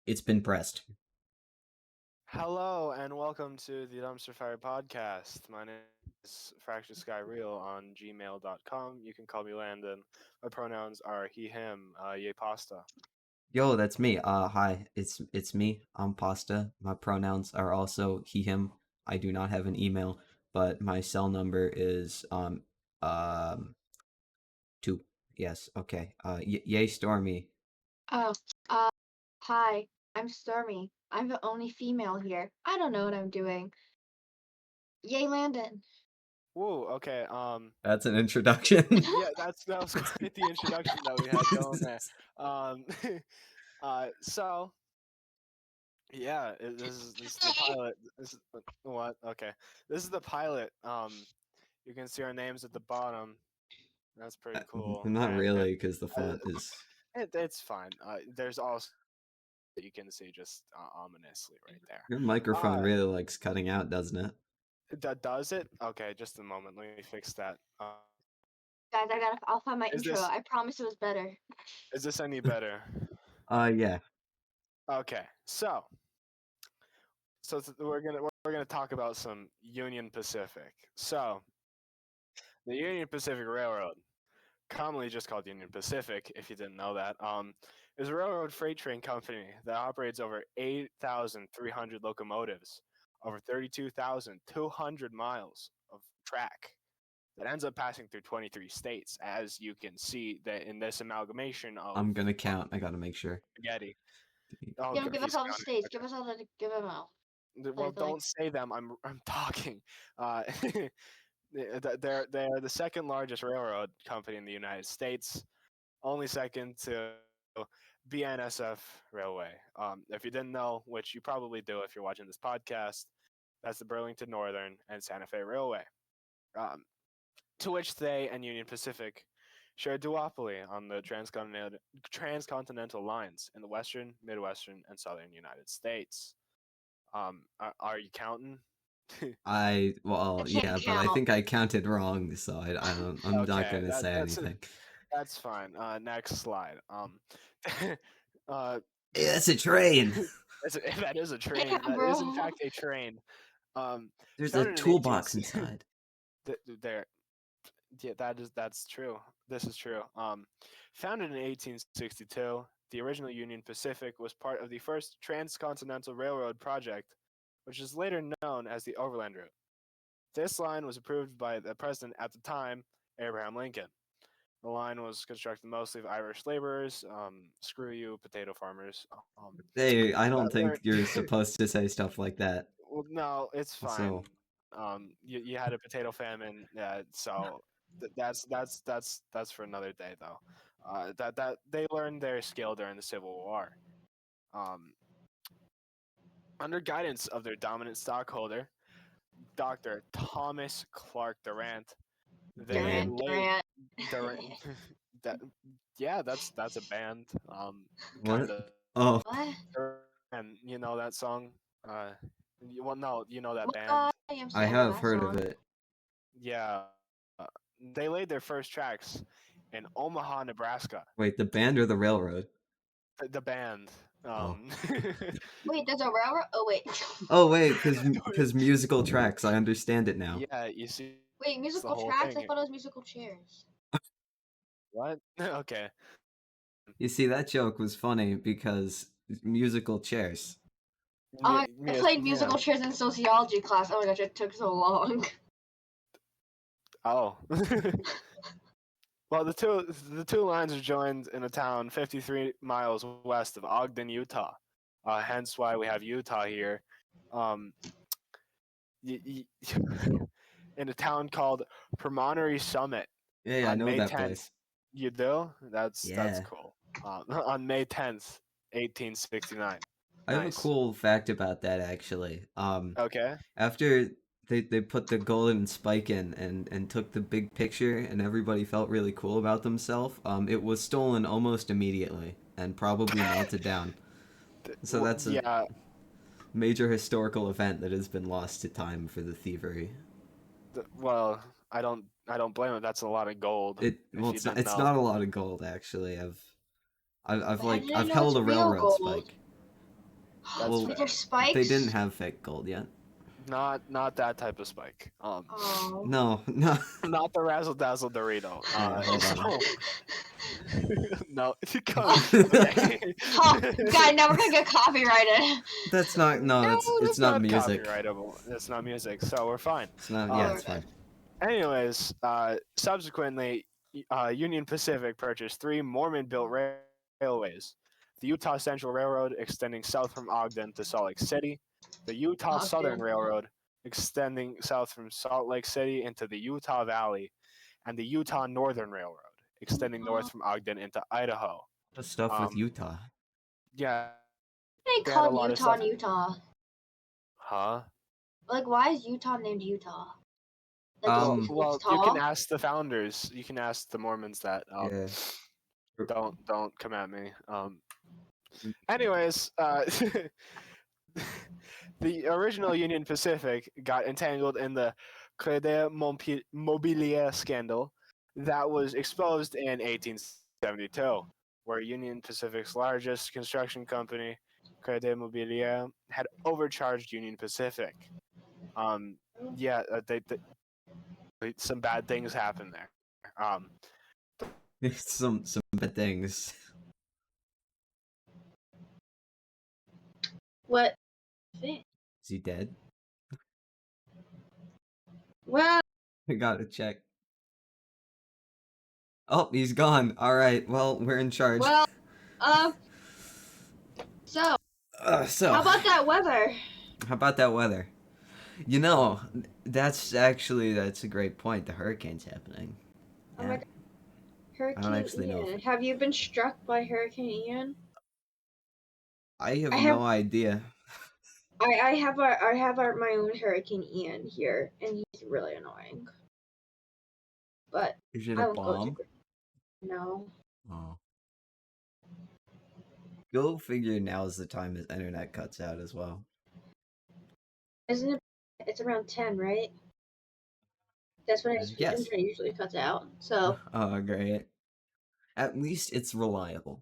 It's been pressed. Hello and welcome to the Dumpster Fire podcast. My name is Fractured Sky Real on gmail.com. You can call me Landon. My pronouns are he, him, yay pasta. Yo, that's me. Hi. It's me. I'm Pasta. My pronouns are also he, him. I do not have an email, but my cell number is um 2. Yes. Okay. Yay Stormy. Oh, uh, hi, I'm Stormy. I'm the only female here. I don't know what I'm doing. Yay, Landon. Woo, okay, That's an introduction. yeah, that was quite the introduction that we had going there. Um, so, yeah, this is the pilot. This is, what? Okay. This is the pilot. You can see our names at the bottom. That's pretty cool. Not And really, because the uh, font is. it's fine. There's also that you can see just ominously right there. Your microphone Uh, really likes cutting out, doesn't it? that does it? Okay, just a moment. Let me fix that. Guys, I'll find my Is intro. this I promise it was better. is this any better? Yeah. Okay, we're gonna talk about some Union Pacific. So the Union Pacific Railroad, commonly just called Union Pacific, if you didn't know that, is a railroad freight train company that operates over 8,300 locomotives, over 32,200 miles of track that ends up passing through 23 states, as you can see that in this amalgamation of I'm gonna count. I gotta make sure. spaghetti. Give us He's all the counting. states. Give us all the. Give them all. Well, Like, don't say them. I'm talking. They're the second largest railroad company in the United States, only second to BNSF Railway. If you didn't know, which you probably do if you're watching this podcast, that's the Burlington Northern and Santa Fe Railway, um, to which they and Union Pacific share a duopoly on the transcontinental lines in the western, midwestern, and southern United States. Are you counting? I can't Yeah, but I count. think I counted wrong, so I don't. I'm not Okay, gonna say that's anything. that's fine. Next slide. Uh, Hey, that's a train. that is a Yeah, train. That is in bro. fact a train. Um, There's a founded in 18. toolbox inside. There, yeah, that's true. This is true. Founded in 1862, the original Union Pacific was part of the first transcontinental railroad project, which is later known as the Overland Route. This line was approved by the president at the time, Abraham Lincoln. The line was constructed mostly of Irish laborers, screw you, potato farmers. Hey, I don't They're think you're supposed to say stuff like that. well, no, it's fine. So You had a potato famine, so that's for another day though. That they learned their skill during the Civil War. Um, Under guidance of their dominant stockholder, Dr. Thomas Clark Durant, they Durant. laid Durant. Durant. that yeah, that's a band. Kind What? of, Oh, What? and you know that song. Well, no, you know that What? band. I I know have that heard of song. it. Yeah, uh, they laid their first tracks in Omaha, Nebraska. Wait, the band or the railroad? The band. Oh. Um, Wait, there's a railroad? Oh, wait. Oh wait, because musical tracks. I understand it now. yeah, you see, Wait, it's the musical whole tracks? I thing. thought it was musical chairs. What? Okay. You see, that joke was funny because musical chairs. Oh, I played Yeah. musical chairs in sociology class. Oh my gosh, it took so long. Oh. Well, the two lines are joined in a town 53 miles west of Ogden, Utah. Hence why we have Utah here. Um, y- y- in a town called Promontory Summit Hey, I on know May that 10th. place. You do? That's Yeah. cool. On May 10th, 1869. I have a Nice. cool fact about that actually. Okay. After they put the golden spike in and took the big picture and everybody felt really cool about themselves, it was stolen almost immediately and probably melted down. So Well, that's a yeah. major historical event that has been lost to time for the thievery. Well, I don't blame it. That's a lot of gold. If you didn't It's know. not a lot of gold actually. I've But how did I I've know it's held a real railroad gold? spike. That's Well, With fair. their spikes? they didn't have fake gold yet. Not that type of spike. Oh. No, no. Not the razzle dazzle Dorito. Hold on. So no, okay. Oh, God, now we're gonna get copyrighted. That's not. No, No, it's that's not not music. copyrightable. That's not music, so we're fine. It's not. Yeah, Um, it's fine. Anyways, subsequently, Union Pacific purchased 3 Mormon-built railways: the Utah Central Railroad, extending south from Ogden to Salt Lake City; the Utah Southern Ogden. Railroad, extending south from Salt Lake City into the Utah Valley; and the Utah Northern Railroad, extending north from Ogden into Idaho. The stuff with Um, Utah. yeah, They they had a called lot of Utah stuff. and Utah. Huh? Like, why is Utah named Utah? Like, Well, it's you can tall. ask the founders. You can ask the Mormons that. Yeah. Don't come at me. Anyways, the original Union Pacific got entangled in the Crédit Mobilier scandal that was exposed in 1872, where Union Pacific's largest construction company, Crédit Mobilier, had overcharged Union Pacific. Yeah, some bad things happened there. some bad things. What? Is he dead? Well, I gotta check. Oh, he's gone. All right. Well, we're in charge. well, so, So how about that weather? How about that weather? You know, that's a great point. The hurricane's happening. Oh my Yeah. God. Hurricane I don't actually know if Ian. Have you been struck by Hurricane Ian? I have I no have- idea. I have my own Hurricane Ian here, and he's really annoying. But Is it I a won't go bomb? to. No. Oh. Go figure now's the time his internet cuts out as well. Isn't it? It's around 10, right? That's when his Yes. internet usually cuts out. So Oh, great. At least it's reliable.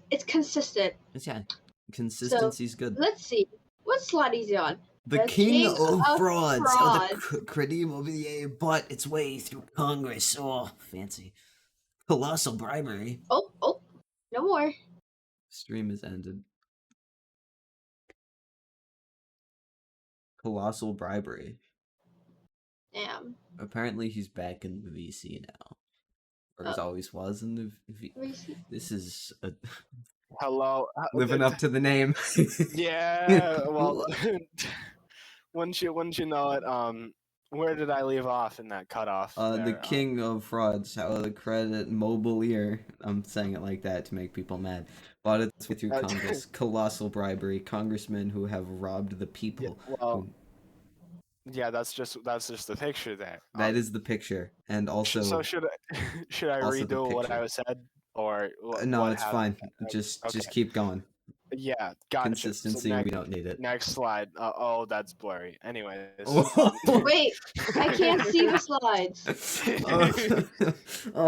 it's consistent. Yeah. Consistency's good. Let's see. What slide is he on? The king of frauds. Oh, the Crédit Mobilier bought its way through Congress. Oh, fancy. Colossal bribery. Oh, no more. Stream has ended. Colossal bribery. Damn. Apparently he's back in the VC now. Or as always was in the VC. This is a Hello. living up to the name. Yeah. Well, wouldn't you know it? Where did I leave off in that cutoff? The king of frauds, how the credit mobilier, I'm saying it like that to make people mad, bought its way through Congress. Colossal bribery. Congressmen who have robbed the people. Yeah, well, yeah, that's just the picture there. That is the picture, and also. So should I also the redo what picture. I said, or no, what it's happened? fine. Just Okay. keep going. Yeah, gotcha. Consistency, So we don't need it. Next slide. Oh, that's blurry. Anyways. Wait, I can't see the slides.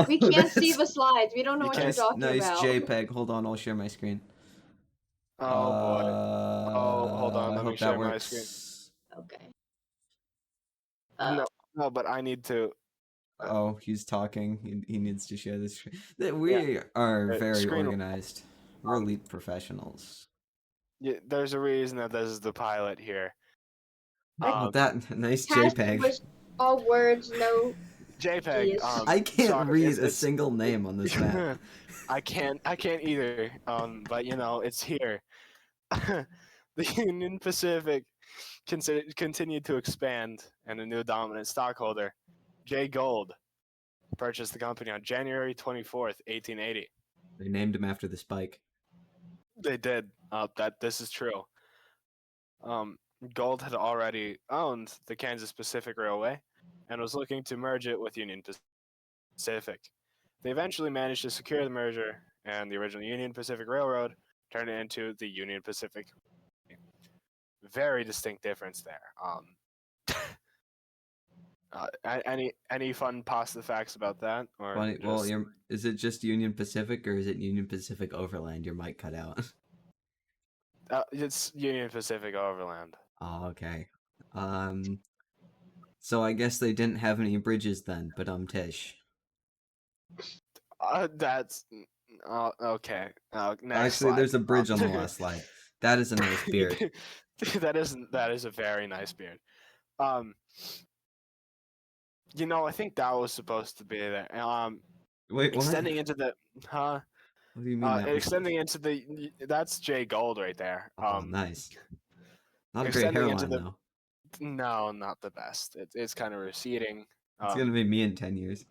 We can't see the slides. We don't know what you're talking about. Nice JPEG. Hold on, I'll share my screen. Oh boy. Oh, hold on. Let me share my screen. Okay. No, but I need to. Oh, he's talking. He needs to share this screen. We are very organized. We're elite professionals. Yeah, there's a reason that this is the pilot here. That nice JPEG. All words, no JPEG. I can't read a single name on this map. I can't either. But you know, it's here. The Union Pacific continued to expand, and a new dominant stockholder, Jay Gould, purchased the company on January 24th, 1880. They named him after the spike. They did. This is true. Gould had already owned the Kansas Pacific Railway and was looking to merge it with Union Pacific. They eventually managed to secure the merger, and the original Union Pacific Railroad turned it into the Union Pacific. Very distinct difference there. Any fun pasta facts about that? Or Funny, well, is it just Union Pacific or is it Union Pacific Overland? Your mic cut out. It's Union Pacific Overland. Oh, okay. So I guess they didn't have any bridges then, but Tish. That's okay. Next Actually, slide. there's a bridge on the last slide. That is a nice beard. that is a very nice beard. Um, I think that was supposed to be there. Wait, what? Extending into the huh? What do you mean that was? Extending into that's Jay Gold right there. Oh, nice. Not a great Extending into hairline the though. no, not the best. It's kind of receding. It's gonna be me in 10 years.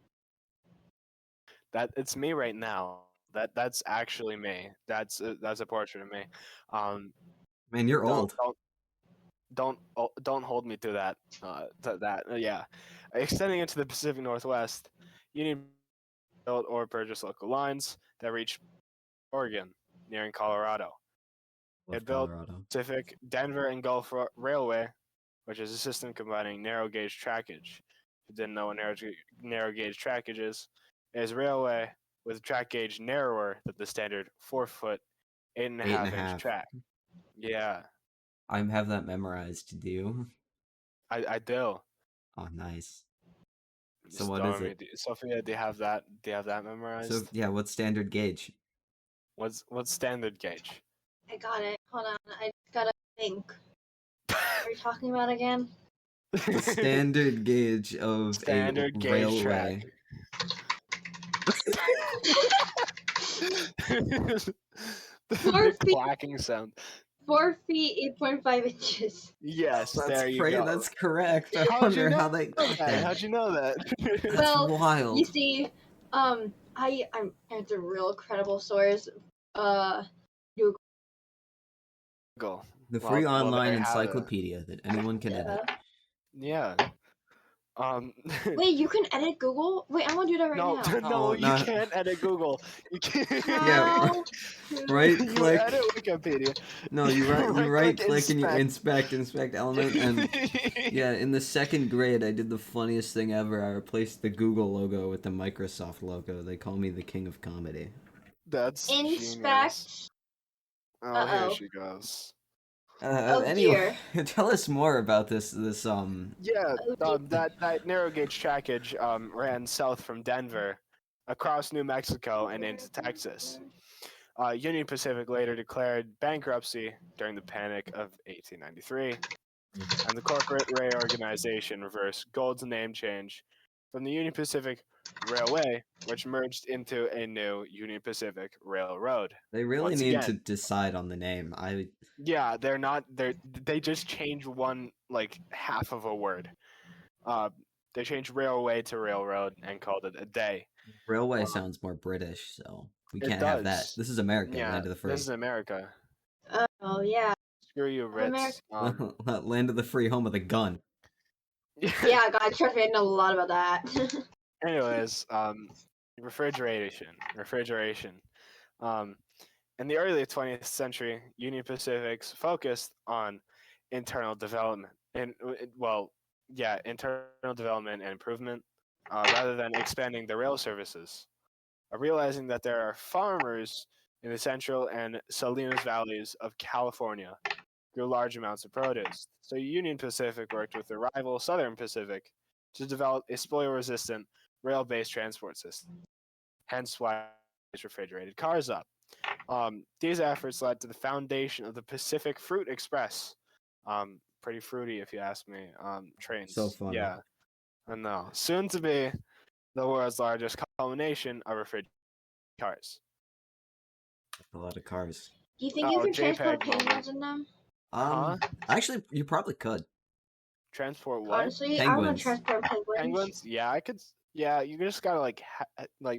That it's me right now. That's actually me. That's a portrait of me. Man, you're Don't old. don't hold me to that. Yeah. Extending into the Pacific Northwest, Union built or purchased local lines that reach Oregon, nearing Colorado. Love It built Colorado. Pacific Denver and Gulf Railway, which is a system combining narrow gauge trackage. If you didn't know what narrow gauge trackage is a railway with a track gauge narrower than the standard 4-foot, 8.5-inch 8.5. track. Yeah, I have that memorized. Do you? I do. Oh, nice. So what is Stormy, it? Sophia, do you have that? Do you have that So memorized? yeah, what's standard gauge? What's standard gauge? I got it. Hold on. I just gotta think. What are we talking about again? The standard gauge of a Standard gauge track. railway. The 4 feet. clacking sound. 4 feet, 8.5 inches. Yes, there you go. That's correct. I How'd you wonder know how they got that? there. How'd you know that? That's Well, wild. You see, I'm it's a real credible source. Google. Go. The free online there you have it. encyclopedia that anyone can edit. Yeah. Wait, you can edit Google? Wait, I want to do that right no, now. no, No, you can't edit Google. You can't. Yeah, How? right You click. edit Wikipedia. No, you right click and you inspect. inspect element, and yeah, in the second grade I did the funniest thing ever. I replaced the Google logo with the Microsoft logo. They call me the king of comedy. That's genius. Inspect. Oh, here Uh-oh. she goes. Oh Anyway, dear. tell us more about this. Yeah, Oh, that narrow gauge trackage ran south from Denver, across New Mexico, and into Texas. Union Pacific later declared bankruptcy during the Panic of 1893, and the corporate reorganization reversed Gold's name change from the Union Pacific Railway, which merged into a new Union Pacific Railroad. They really Once need again, to decide on the name. yeah, they just change one like half of a word. They changed railway to railroad and called it a day. Railway Um, sounds more British, so we it can't have that. does. This is America, Yeah, land of the this free. is America. oh yeah. Screw you, America. Ritz. Land of the free, home of the gun. Yeah, God, trust me, I know a lot about that. Anyways, refrigeration. Um, in the early 20th century, Union Pacific's focused on internal development and internal development and improvement rather than expanding the rail services. Realizing that there are farmers in the central and Salinas valleys of California grew large amounts of produce. So Union Pacific worked with the rival Southern Pacific to develop a spoil-resistant rail-based transport system. Hence why it's refrigerated cars up. These efforts led to the foundation of the Pacific Fruit Express. Pretty fruity, if you ask me. Trains. So funny. Yeah, I know. Soon to be the world's largest culmination of refrigerated cars. A lot of cars. Do you think you can transport JPEG moment. penguins in them? Huh? Actually, you probably could. Transport what? Honestly, I want Penguins. to transport penguins. Penguins? Yeah, I could. Yeah, you just gotta like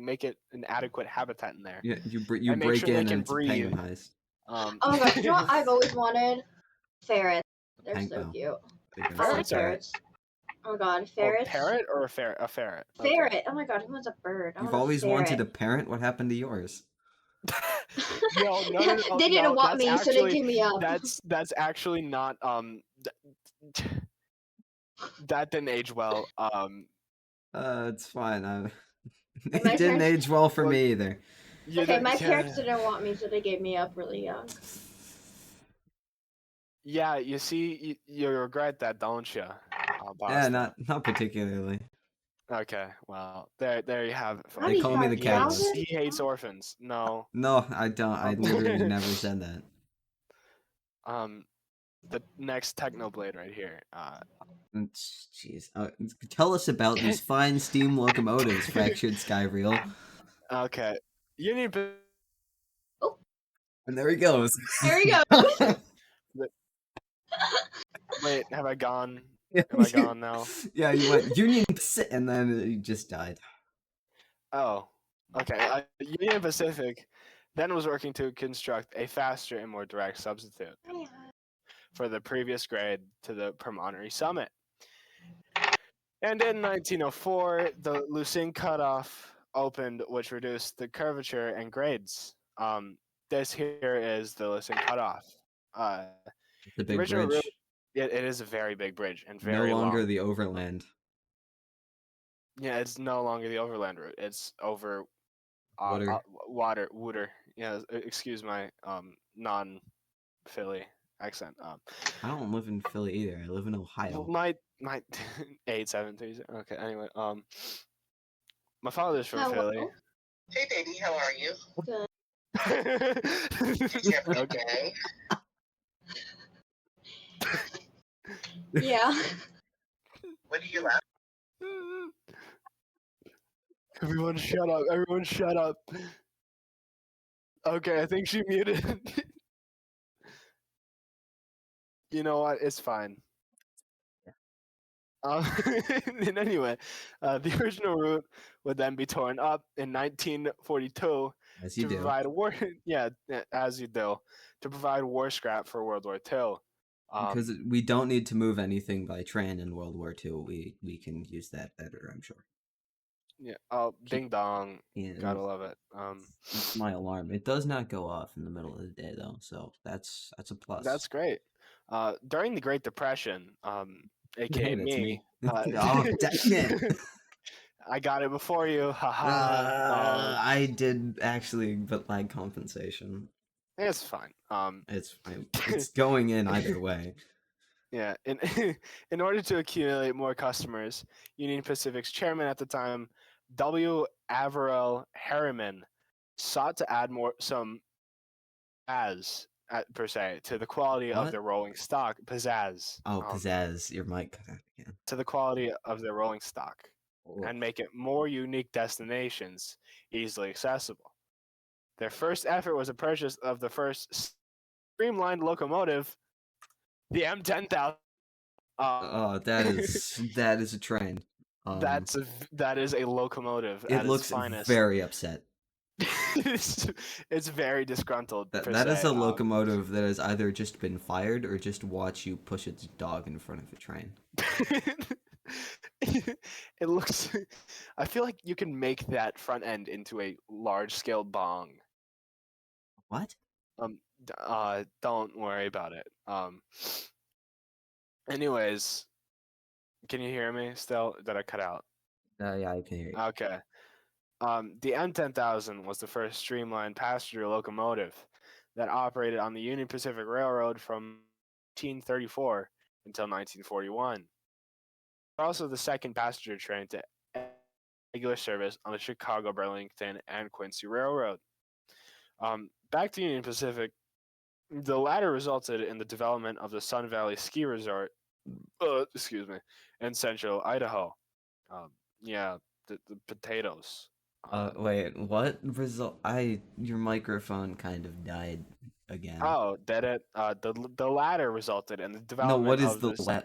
make it an adequate habitat in there. Yeah, you And make break sure they in can and it's a breathe. penguin heist. Oh my gosh, you know what I've always wanted? Ferrets. They're so cute. Ferrets are- Ferrets. Oh my god, ferrets. A parrot or a ferret? A ferret. Okay. Ferret. Oh my god, who wants a bird? I You've want a always wanted a ferret. parent. What happened to yours? No, They didn't want that's me, so they actually- gave me up. That's actually not that didn't age well. It's fine. My It didn't parents- age well for Well, me either. Okay, my parents didn't want me, so they gave me up really young. Yeah, you see, you regret that, don't you, Yeah, Pasta? not particularly. Okay, well, there you have it, They call folks. me the 95,000? catalyst. He hates orphans. No. No, I don't. I Um, literally never said that. um, the next Technoblade right here. Jeez. Tell us about these fine steam locomotives, fractured Skyreel. Okay, Union. Oh, And there he goes. there we go. Wait, have I gone? Yeah, Am I gone now? yeah, you went Union Pacific, and then you just died. Oh, okay. Union Pacific then was working to construct a faster and more direct substitute for the previous grade to the Promontory Summit. And in 1904, the Lucin cutoff opened, which reduced the curvature and grades. This here is the Lucin cutoff. Uh, The the big original route, bridge. it is a very big bridge and No very longer long. the overland. Yeah, it's no longer the overland route. It's over Water. water. Yeah, excuse my non-Philly accent. I don't live in Philly either. I live in Ohio. My 8730. Okay, anyway, my father's from Hello. Philly. Hey, baby, how are you? Good. Did you have a good Okay. day? Yeah. What do you laugh? Everyone shut up. Everyone shut up. Okay, I think she muted. You know what? It's fine. Um, and anyway, the original route would then be torn up in 1942 As you to do. provide war. Yeah, as you do, to provide war scrap for World War II. Because we don't need to move anything by train in World War II. We can use that better, I'm sure. Yeah. Oh, ding dong. Yeah, Gotta love it. it's my alarm. It does not go off in the middle of the day though, so that's a plus. That's great. During the Great Depression, aka Hey, that's me. me, Oh, dang it! I got it before you. Haha. I did actually, but like compensation. It's fine. It's fine. It's going in either way. Yeah. In in order to accumulate more customers, Union Pacific's chairman at the time, W. Averill Harriman, sought to add some per se to the quality of What? their rolling stock. Pizzazz. Oh, pizzazz! Your mic cut out again. To the quality of their rolling stock Oh. and make it more unique destinations easily accessible. Their first effort was a purchase of the first streamlined locomotive, the M10,000. Oh, that is a train. That is a locomotive It at its looks finest. very upset. It's very disgruntled. That is a locomotive that has either just been fired or just watch you push its dog in front of a train. It looks. I feel like you can make that front end into a large scale bong. What? Don't worry about it. Anyways, can you hear me still? Did I cut out? Yeah, I can hear you. Okay. The M10,000 was the first streamlined passenger locomotive that operated on the Union Pacific Railroad from 1934 until 1941. Also, the second passenger train to regular service on the Chicago, Burlington, and Quincy Railroad. Back to Union Pacific, the latter resulted in the development of the Sun Valley Ski Resort, in central Idaho. Yeah, the potatoes. Wait, what result? Your microphone kind of died again. Oh, did it? The latter resulted in the No, development what is of the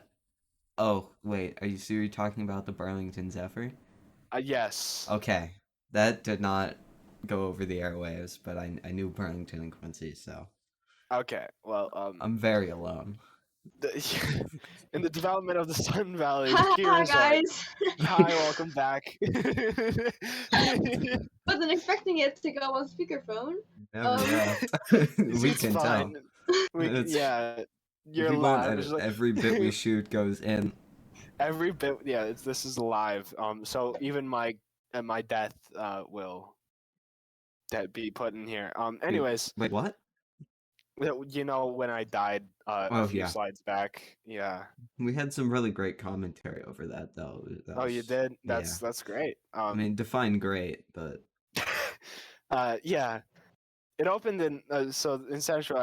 Oh, wait, are you talking about the Burlington Zephyr? Yes. Okay, that did not go over the airwaves, but I knew Burlington and Quincy, so Okay. Well, I'm very alone. in the development of the Sun Valley Ski Haha, Resort. guys. Hi, welcome back. Wasn't expecting it to go on speakerphone. Never Um, left. We It's can fine. tell. It's- Yeah, you're We won't live. edit. It's like- Every bit we shoot goes in. every bit. Yeah, this is live. So even my death will that be put in here. Anyways, Wait, what? You know, when I died a Oh few yeah, slides back. Yeah. we had some really great commentary over that though. That Oh, you was did? yeah. That's great. I mean, define great, but Yeah. It opened in so in Central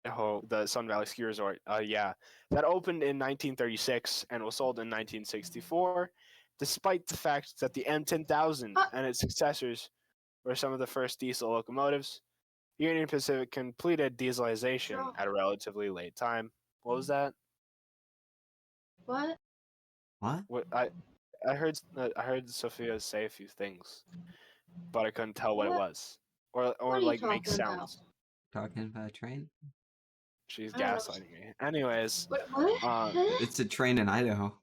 Idaho, the Sun Valley Ski Resort. Yeah, that opened in 1936 and was sold in 1964, despite the fact that the M10,000 Uh, and its successors were some of the first diesel locomotives. Union Pacific completed dieselization so, at a relatively late time. What was that? what? what? What I heard Sophia say a few things, but I couldn't tell what it What? was, What or are you like make talking about? sounds. Talking about a train? She's I don't know. gaslighting me. Anyways, What? uh, Huh? It's a train in Idaho.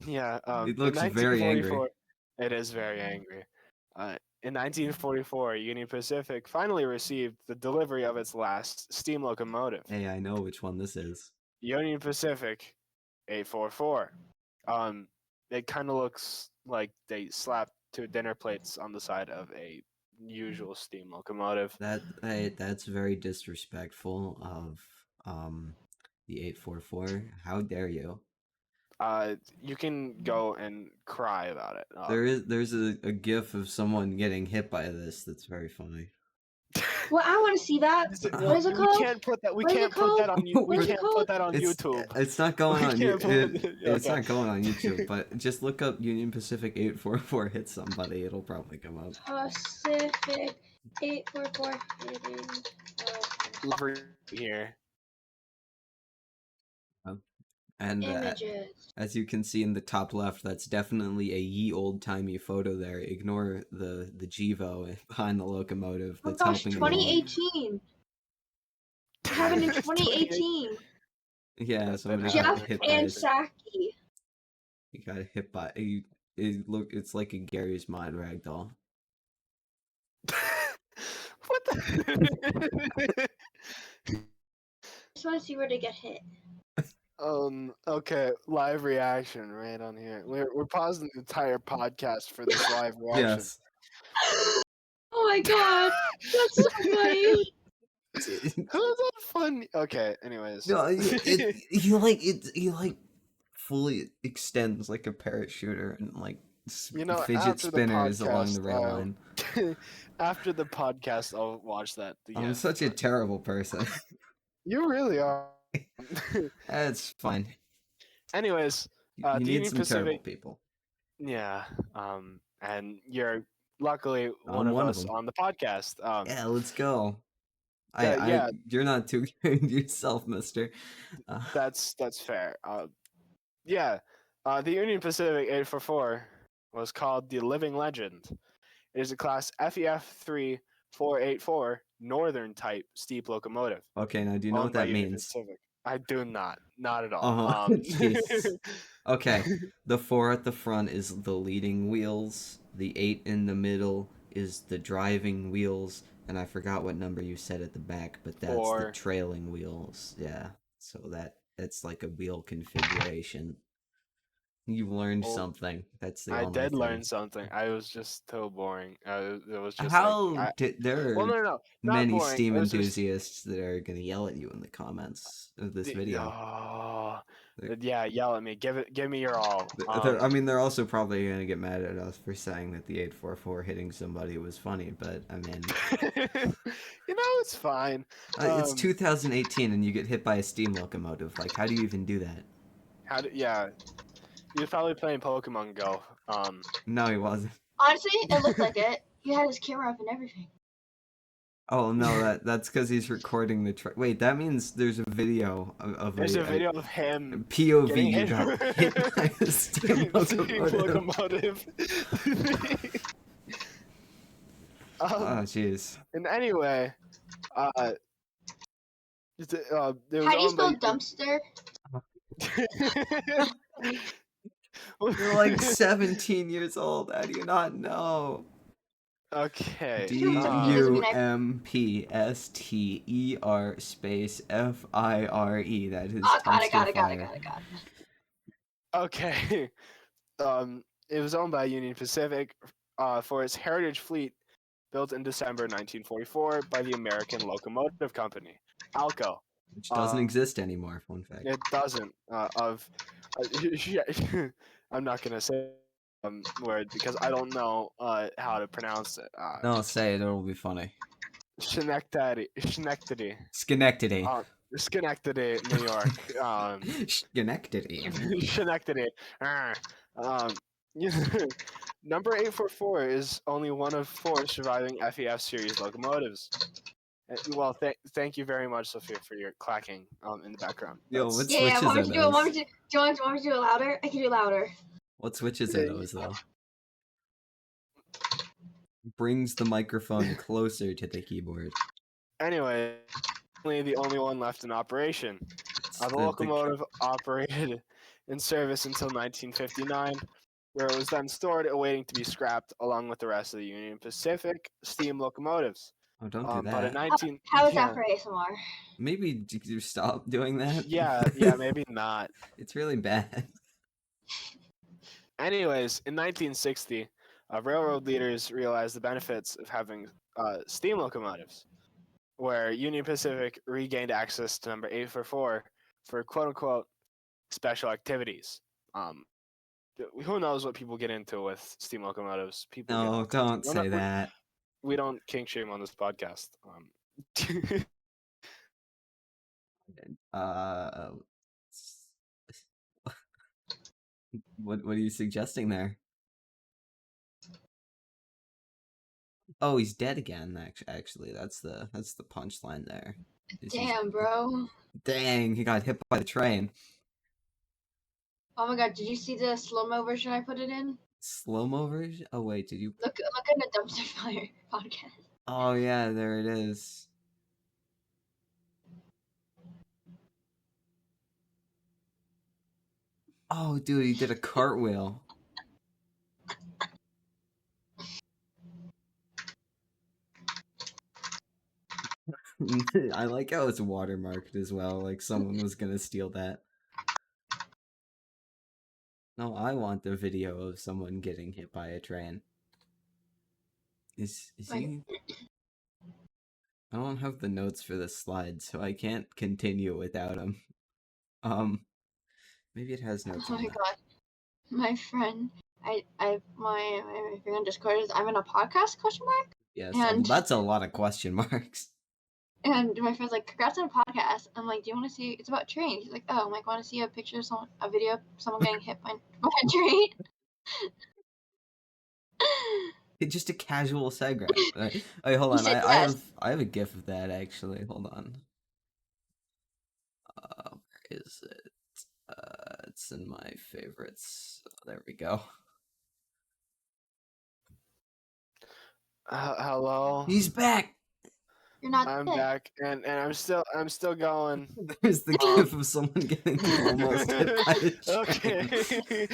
yeah, It in looks very angry. 1944, it is very angry. In 1944, Union Pacific finally received the delivery of its last steam locomotive, Hey, I know which one this is. Union Pacific 844. Um, it kind of looks like they slapped two dinner plates on the side of a usual steam locomotive. That's very disrespectful of the 844. How dare you? You can go and cry about it. There's a gif of someone getting hit by this that's very funny. Well, I want to see that. What is it We called? can't put that. We What is it can't put that called? on you. We What is it can't put called? that on YouTube. It's not going We on can't put it's okay. not going on YouTube, but just look up Union Pacific 844 hit somebody, it'll probably come up. Pacific 844 hitting. Love here. And Images. as you can see in the top left, that's definitely a ye old timey photo there. Ignore the GIVO behind the locomotive Oh that's gosh, helping it along. 2018. It happened in 2018. Yeah, somebody happened got Jeff in hit by and it. Saki. He got hit by it's like a Gary's Mod ragdoll. What the? Just want to see where they get hit. Okay, live reaction right on here. We're pausing the entire podcast for this live reaction. Yes. Oh my god, that's so funny. How's that funny? Okay, anyways. No, he like fully extends like a parachuter and like You know, fidget after the spinners along the podcast, rail line. after the podcast, I'll watch that. I'm Yeah, such a terrible person. you really are. That's fine. Anyways, You the need Union some terrible Pacific. people. Yeah, and you're luckily one I'm of one of us them. on the podcast. Yeah, let's go. Yeah, You're not too good yourself, Mister. that's fair. Yeah, the Union Pacific 844 was called the Living Legend. It is a class FEF 3484 Northern type steep locomotive Okay, now do you know what owned by that Union means? Pacific. I do not at all. Jesus. Okay, the 4 at the front is the leading wheels. The 8 in the middle is the driving wheels, and I forgot what number you said at the back, but that's the 4. trailing wheels. Yeah, so that's like a wheel configuration. You learned Well, something. That's the I only did thing. learn something. I was just so boring. It was just How like did there well, are no, not many boring. Steam It was just enthusiasts that are gonna yell at you in the comments of this video. oh, They're- yeah, yell at me. Give me your all. I mean, they're also probably gonna get mad at us for saying that the 844 hitting somebody was funny, but I mean, you know, it's fine. it's 2018 and you get hit by a steam locomotive. Like, how do you even do that? Yeah, he was probably playing Pokemon Go. No, he wasn't. Honestly, it looked like it. He had his camera up and everything. Oh no, that's because he's recording the track. Wait, that means there's a video of There's a video of him POV. getting You hit got hit by a steam locomotive. Oh jeez. And anyway, it was How do you owned by spell dumpster? You're like 17 years old. How do you not know? Okay. DUMPSTER space FIRE. That is Oh, got dumpster it. fire. Okay. It was owned by Union Pacific for its heritage fleet built in December 1944 by the American Locomotive Company. Alco. Which doesn't exist anymore. Fun fact. It doesn't. Yeah, I'm not gonna say word because I don't know how to pronounce it. No, say it. It'll be funny. Schenectady, Schenectady. Schenectady, New York. Schenectady. Schenectady. Um, number 844 is only one of 4 surviving FEF series locomotives. Well, thank you very much, Sophia, for your clacking in the background. Yo, what Yeah, switches want me are to do it? Want me those? to? Do you want me to do it louder? I can do it louder. What switches are those though? Brings the microphone closer to the keyboard. Anyway, the only one left in operation. The locomotive operated in service until 1959, where it was then stored awaiting to be scrapped along with the rest of the Union Pacific steam locomotives. Oh, don't do But in that. How is yeah, that for ASMR? Maybe you stop doing that. yeah, maybe not. It's really bad. Anyways, in 1960, railroad leaders realized the benefits of having steam locomotives, where Union Pacific regained access to number 844 for quote unquote special activities. Who knows what people get into with steam locomotives? People get No, all kinds. don't say that. We don't kink shame on this podcast. Uh, what are you suggesting there? Oh, he's dead again. Actually, that's the punchline there. Damn, bro. Dang, he got hit by the train. Oh my god, did you see the slow-mo version I put it in? Slow-mo version? Oh wait, did you? Look at the dumpster fire podcast. Oh yeah, there it is. Oh dude, he did a cartwheel. I like how it's watermarked as well, like someone was gonna steal that. No, I want the video of someone getting hit by a train. Is he? I don't have the notes for this slide, so I can't continue without him. Maybe it has notes Oh on my that. god. My friend, my friend on Discord is I'm in a podcast question mark? Yes, And that's a lot of question marks. and my friend's like, congrats on a podcast. I'm like, do you want to see? It's about trains. He's like, oh, I'm like, want to see a picture of someone, a video of someone getting hit by a train? It's just a casual segue. Wait, hold He on. said yes. I have a gif of that actually. Hold on. Where is it? It's in my favorites. Oh, there we go. Hello. He's back. You're not I'm dead. back, and I'm still going. There's the gif of someone getting almost hit by a train. Okay.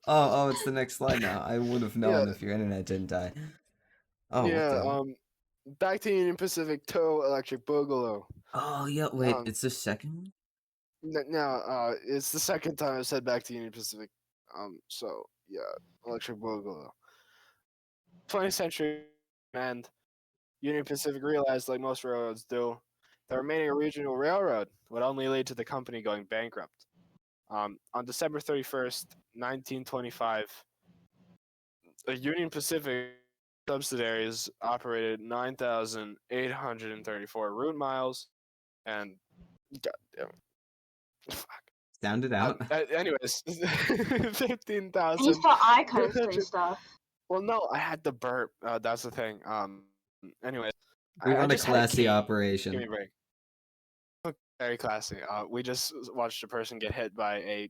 Oh, it's the next slide now. I would have known if your internet didn't die. Oh, what yeah. the? Back to Union Pacific Tow Electric Boogaloo. Oh, yeah. Wait, it's the second one. No, it's the second time I've said back to Union Pacific. So yeah, Electric Boogaloo. 20th century and Union Pacific realized, like most railroads do, that remaining a regional railroad would only lead to the company going bankrupt. On December 31st, 1925, the Union Pacific subsidiaries operated 9,834 route miles, and God damn it. Fuck. Sound it out. Anyways, And 15,000. you saw I couldn't say stuff. Well, no, I had the burp. That's the thing. Anyways, We I run a just had a classy key. Give me operation. a break. Very classy. We just watched a person get hit by a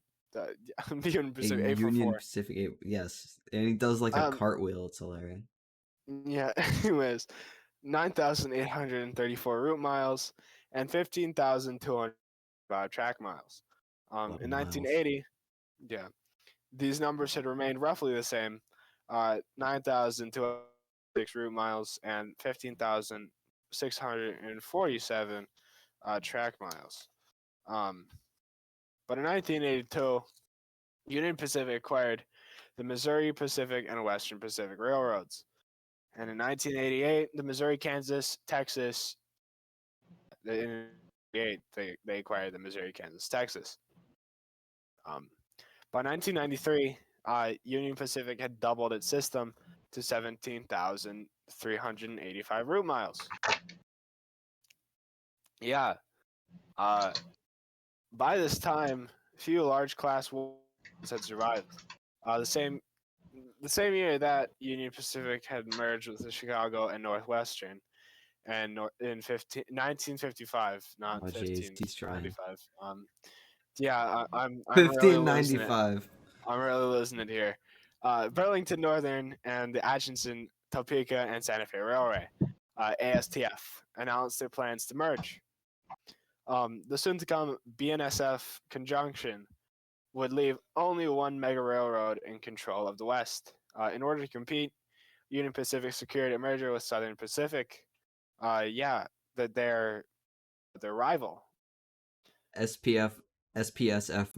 Union Pacific A Union 844. Pacific 8, yes. And he does like a cartwheel. It's hilarious. Yeah, anyways, 9,834 route miles and 15,200 track miles. In 1980, yeah, these numbers had remained roughly the same, 9,206 route miles and 15,647 track miles. But in 1982, Union Pacific acquired the Missouri Pacific and Western Pacific Railroads. And in 1988, the Missouri, Kansas, Texas. In 1988, they acquired the Missouri, Kansas, Texas. By 1993, Union Pacific had doubled its system to 17,385 route miles. Yeah. By this time, few large class ones had survived. The same year that Union Pacific had merged with the Chicago and Northwestern, and in 1955, not Oh jeez, he's trying. 1595. Yeah, I'm really losing it. 1595. I'm really losing it here. Burlington Northern and the Atchison, Topeka, and Santa Fe Railway, ASTF, announced their plans to merge. The soon-to-come BNSF conjunction would leave only one mega railroad in control of the West. In order to compete, Union Pacific secured a merger with Southern Pacific. That their rival. SPSF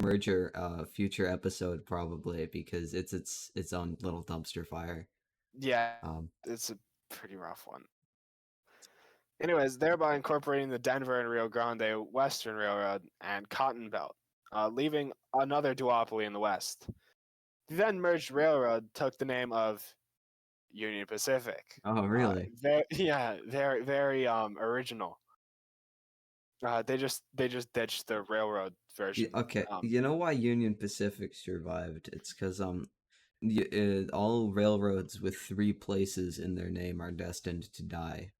merger, future episode probably, because it's its own little dumpster fire. Yeah, it's a pretty rough one. Anyways, thereby incorporating the Denver and Rio Grande Western Railroad and Cotton Belt, leaving another duopoly in the West. The then merged railroad took the name of Union Pacific. Oh really? Very original. They just ditched the railroad version. Okay, you know why Union Pacific survived? It's because all railroads with 3 places in their name are destined to die.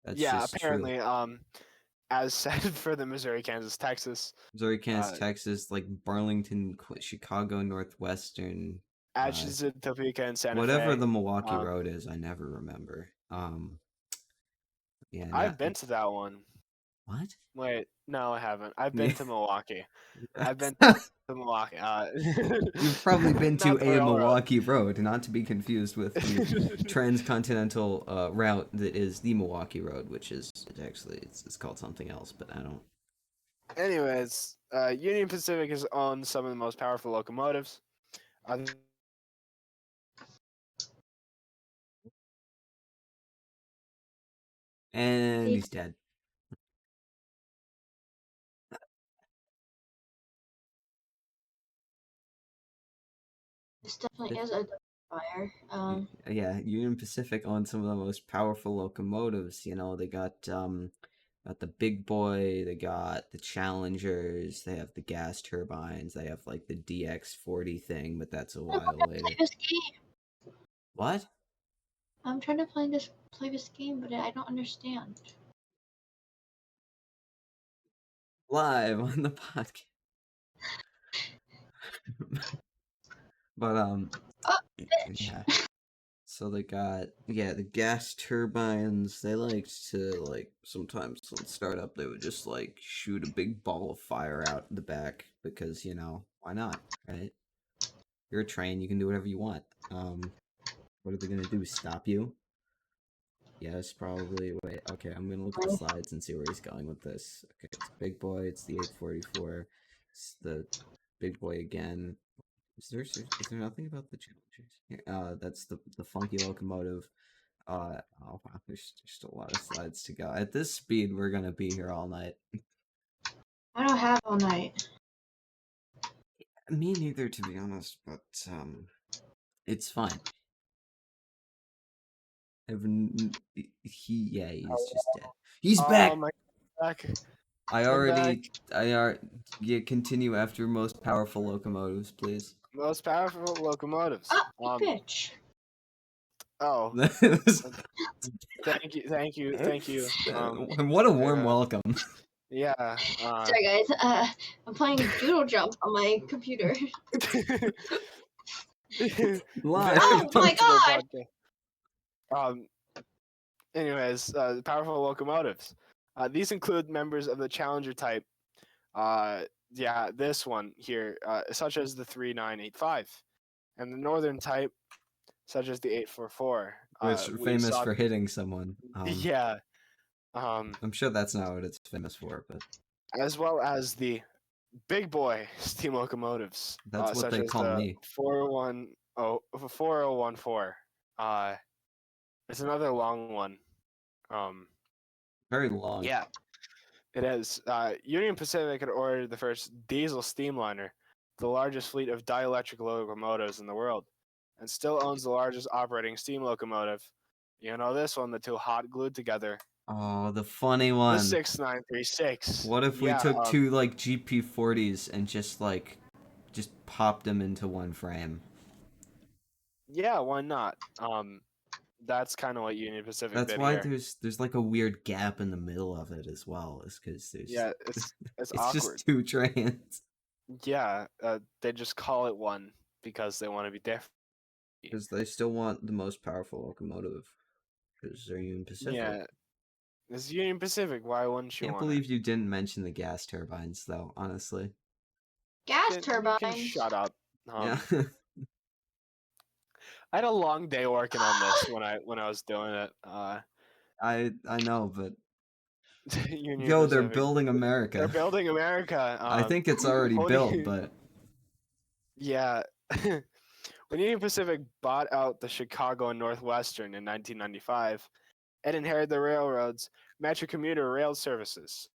That's just apparently, true. as said for the Missouri, Kansas, Texas, Missouri, Kansas, Texas, like Burlington, Chicago, Northwestern, Atchison, Topeka, and Santa Fe. whatever the Milwaukee Road is, I never remember. Yeah, I've been to that one. What? Wait, no, I haven't. I've been to Milwaukee. I've been to Milwaukee. You've probably been to not the a railroad. Milwaukee Road, not to be confused with the transcontinental route that is the Milwaukee Road, which is it's called something else, but I don't. Anyways, Union Pacific has owned some of the most powerful locomotives. And he's dead. This definitely is a fire. Yeah, Union Pacific owns some of the most powerful locomotives. You know, they got the Big Boy, they got the Challengers, they have the gas turbines, they have like the DX40 thing, but that's a while later. Play this game. What? I'm trying to play this game, but I don't understand. Live on the podcast. But yeah. So they got the gas turbines. They liked to sometimes on startup they would just shoot a big ball of fire out the back because why not, right? You're a train, you can do whatever you want. What are they gonna do? Stop you? Yes, probably. Wait, okay, I'm gonna look at the slides and see where he's going with this. Okay, it's Big Boy, it's the 844, it's the Big Boy again. Is there nothing about the Challengers? That's the funky locomotive. Oh wow, there's just a lot of slides to go. At this speed, we're gonna be here all night. I don't have all night. Me neither, to be honest, but it's fine. He's just dead. He's back. Back. Yeah, continue after most powerful locomotives, please. Most powerful locomotives. Bitch. Oh. Thank you. What a warm welcome. Yeah. Sorry guys. I'm playing Doodle Jump on my computer. Live. Oh my god. Anyways, the powerful locomotives. These include members of the Challenger type. This one here, such as the 3985, and the Northern type, such as the 844. Which famous for hitting someone. I'm sure that's not what it's famous for, but as well as the big boy steam locomotives. That's what they call me. 4014. It's another long one. Um, Very long. yeah, it is. Union Pacific had ordered the first diesel steamliner, the largest fleet of dielectric locomotives in the world, and still owns the largest operating steam locomotive. You know this one, the two hot glued together, Oh, the funny the one. 6936. What if we Yeah, took two like GP40s and just popped them into one frame? yeah, why not? That's kind of what Union Pacific That's did why here. there's like a weird gap in the middle of it as well. Is because there's Yeah, it's it's awkward. just two trains. Yeah, they just call it one because they want to be different. Because they still want the most powerful locomotive. Because they're Union Pacific. Yeah, it's Union Pacific. Why wouldn't you Can't want believe you didn't mention the gas turbines, though. Honestly. Gas it? You can turbines. shut up. Yeah. I had a long day working on this when I was doing it. I know, but Union yo, they're Pacific. building They're America. building America. I think it's already built, but Yeah. When Union Pacific bought out the Chicago and Northwestern in 1995, it inherited the railroad's Metro commuter rail services,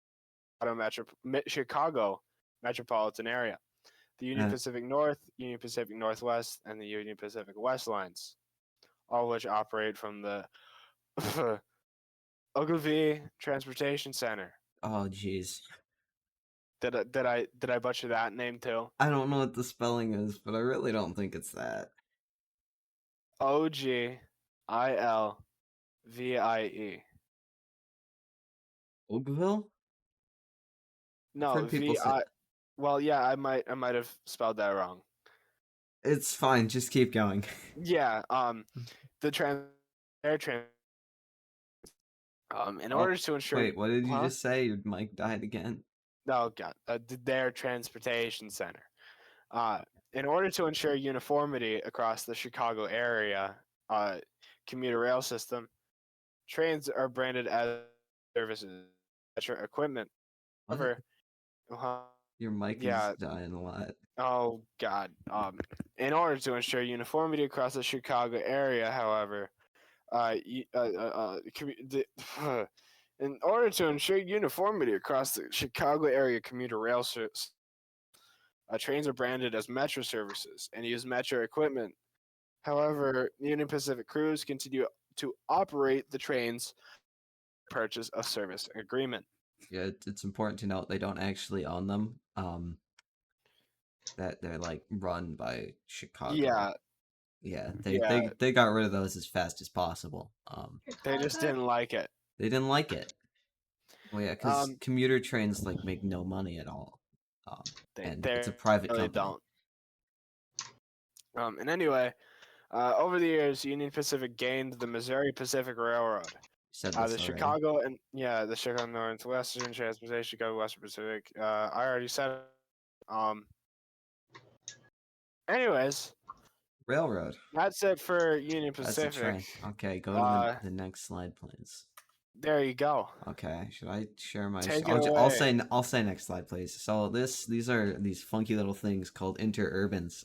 Chicago metropolitan area, the Union Pacific North, Union Pacific Northwest, and the Union Pacific West lines, all of which operate from the Ogilvie Transportation Center. oh jeez. Did I butcher that name too? I don't know what the spelling is, but I really don't think it's that. Ogilvie. Oakville? I've No, heard people say Well, yeah, I might have spelled that wrong. it's fine, just keep going. Yeah, the air trans in Oh, order to ensure wait, what did you huh? just say? Your mic died again? No, God, their transportation center. In order to ensure uniformity across the Chicago area commuter rail system, trains are branded as services, extra equipment. What? However, Your mic is yeah. dying a lot. Oh God. In order to ensure uniformity across the Chicago area, however, in order to ensure uniformity across the Chicago area commuter rail trains are branded as Metro services and use Metro equipment. However, Union Pacific crews continue to operate the trains purchase a service agreement. Yeah, it's important to note they don't actually own them. That they're like run by Chicago. Yeah, Yeah, yeah. they got rid of those as fast as possible. They just didn't like it. They didn't like it. Well, yeah, because Um, commuter trains like make no money at all. And they it's a private really company. don't. And anyway, over the years, Union Pacific gained the Missouri Pacific Railroad. You said The this already. Chicago and the Chicago Northwestern Transportation, Chicago Western Pacific. I already said it. Anyways, Railroad. that's it for Union That's a Pacific. train. Okay, go to the next slide, please. There you go. Okay, should I share my? Take it I'll away. say next slide, please. So these are these funky little things called interurbans.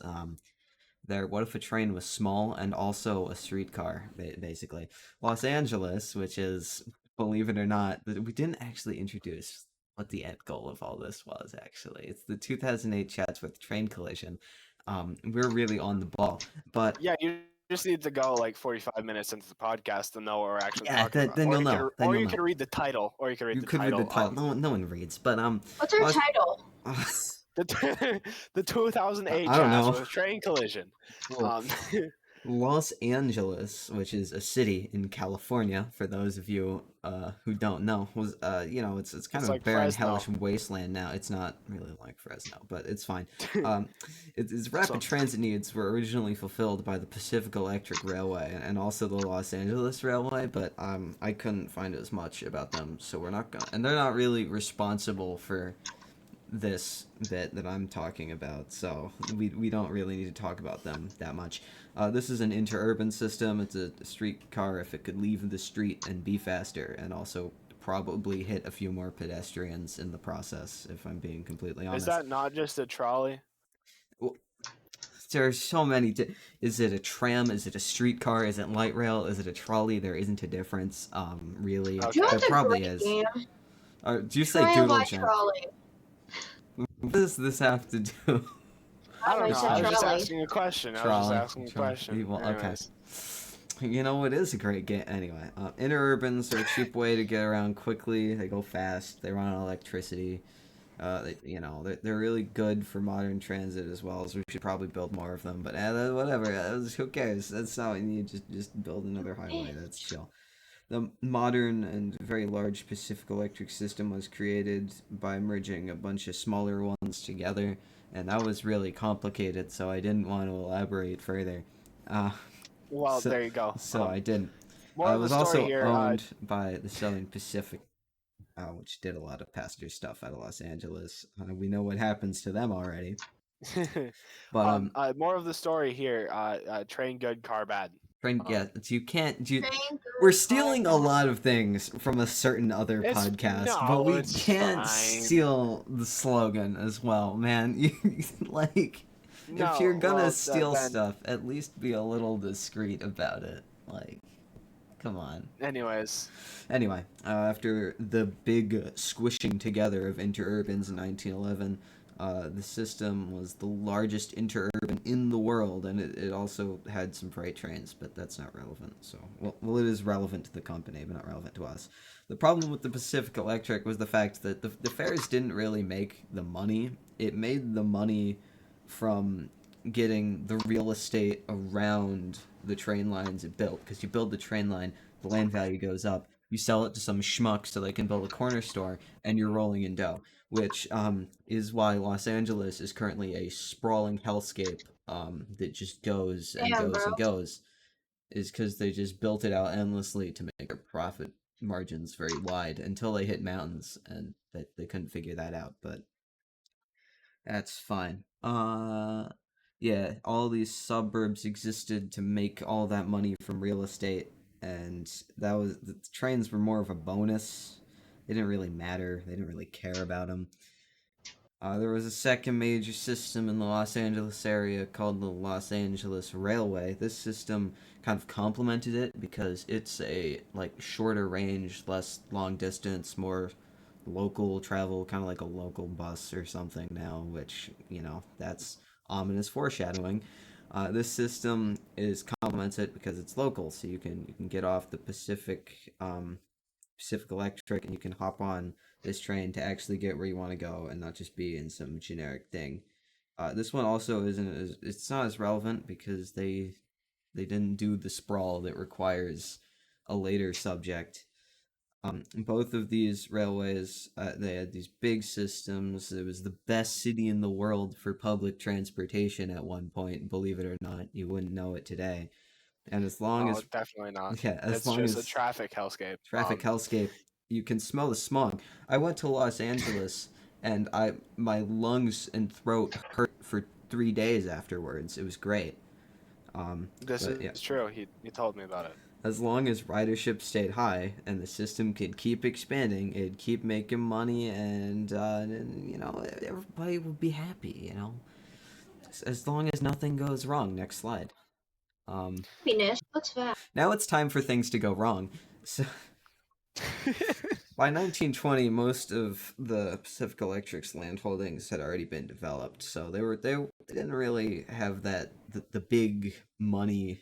They're what if a train was small and also a streetcar, basically. Los Angeles, which is, believe it or not, we didn't actually introduce what the end goal of all this was. Actually, it's the 2008 Chatsworth Train Collision. We're really on the ball, but Yeah, you just need to go like 45 minutes into the podcast to know what we're actually yeah, talking about. then you'll know. Or you can read the title. You could read the title. No one reads, but What's our title? The 2008 I don't know. Chatsworth Train Collision. Well, Los Angeles, which is a city in California, for those of you who don't know, was it's kind of like a barren, Fresno. hellish wasteland now. It's not really like Fresno, but it's fine. Its rapid transit needs were originally fulfilled by the Pacific Electric Railway and also the Los Angeles Railway, but I couldn't find as much about them, so we're not gonna. And they're not really responsible for this bit that I'm talking about, so we don't really need to talk about them that much. This is an interurban system. It's a streetcar if it could leave the street and be faster, and also probably hit a few more pedestrians in the process, if I'm being completely honest. Is that not just a trolley? Well, there's so many. Is it a tram? Is it a streetcar? Is it light rail? Is it a trolley? There isn't a difference. Really, Okay. You know there what's a probably great is. game? Do you say Tram Doodle by Jump? trolley. What does this have to do? I don't I know. said I was just trolley. asking a question. Trolley. Question. Well, okay. Anyways. You know, it is a great game. Anyway, interurbans are a cheap way to get around quickly. They go fast. They run on electricity. They're really good for modern transit as well. So we should probably build more of them. But whatever. Who cares? That's not what you need. Just build another highway. That's chill. The modern and very large Pacific Electric system was created by merging a bunch of smaller ones together, and that was really complicated, so I didn't want to elaborate further. Well, there you go. So I didn't. More It of the was story also here. owned by the Southern Pacific, which did a lot of passenger stuff out of Los Angeles. We know what happens to them already. But more of the story here. Train good, car bad. you can't. Train We're good, stealing car a bad. lot of things from a certain other podcast, but we it's can't fine. steal the slogan as well, man. Like, No, if you're gonna well, steal then- stuff, at least be a little discreet about it. Like, come on. Anyways, Anyway, after the big squishing together of interurbans in 1911, the system was the largest interurban in the world, and it also had some freight trains, but that's not relevant. So, well, it is relevant to the company, but not relevant to us. The problem with the Pacific Electric was the fact that the fares didn't really make the money. It made the money from getting the real estate around the train lines it built, because you build the train line, the land value goes up. You sell it to some schmuck so they can build a corner store, and you're rolling in dough, which is why Los Angeles is currently a sprawling hellscape that just goes and Damn, goes bro. and goes, is because they just built it out endlessly to make their profit margins very wide until they hit mountains, and that they couldn't figure that out, but that's fine. Yeah, all these suburbs existed to make all that money from real estate, and the trains were more of a bonus. They didn't really matter. They didn't really care about them. There was a second major system in the Los Angeles area called the Los Angeles Railway. This system kind of complemented it because it's a shorter range, less long distance, more local travel, kind of like a local bus or something now, which, that's ominous foreshadowing. This system is complemented because it's local, so you can get off the Pacific Electric, and you can hop on this train to actually get where you want to go and not just be in some generic thing. This one also it's not as relevant because they didn't do the sprawl that requires a later subject. Both of these railways, they had these big systems. It was the best city in the world for public transportation at one point. Believe it or not, you wouldn't know it today. And as long as definitely not. yeah, as It's long just as a traffic hellscape. hellscape, you can smell the smog. I went to Los Angeles, and my lungs and throat hurt for 3 days afterwards. It was great. This But, is yeah. true. He told me about it. As long as ridership stayed high and the system could keep expanding, it'd keep making money, and everybody would be happy. As long as nothing goes wrong. Next slide. Happiness. What's that? Now it's time for things to go wrong. So by 1920, most of the Pacific Electric's land holdings had already been developed, so they didn't really have the big money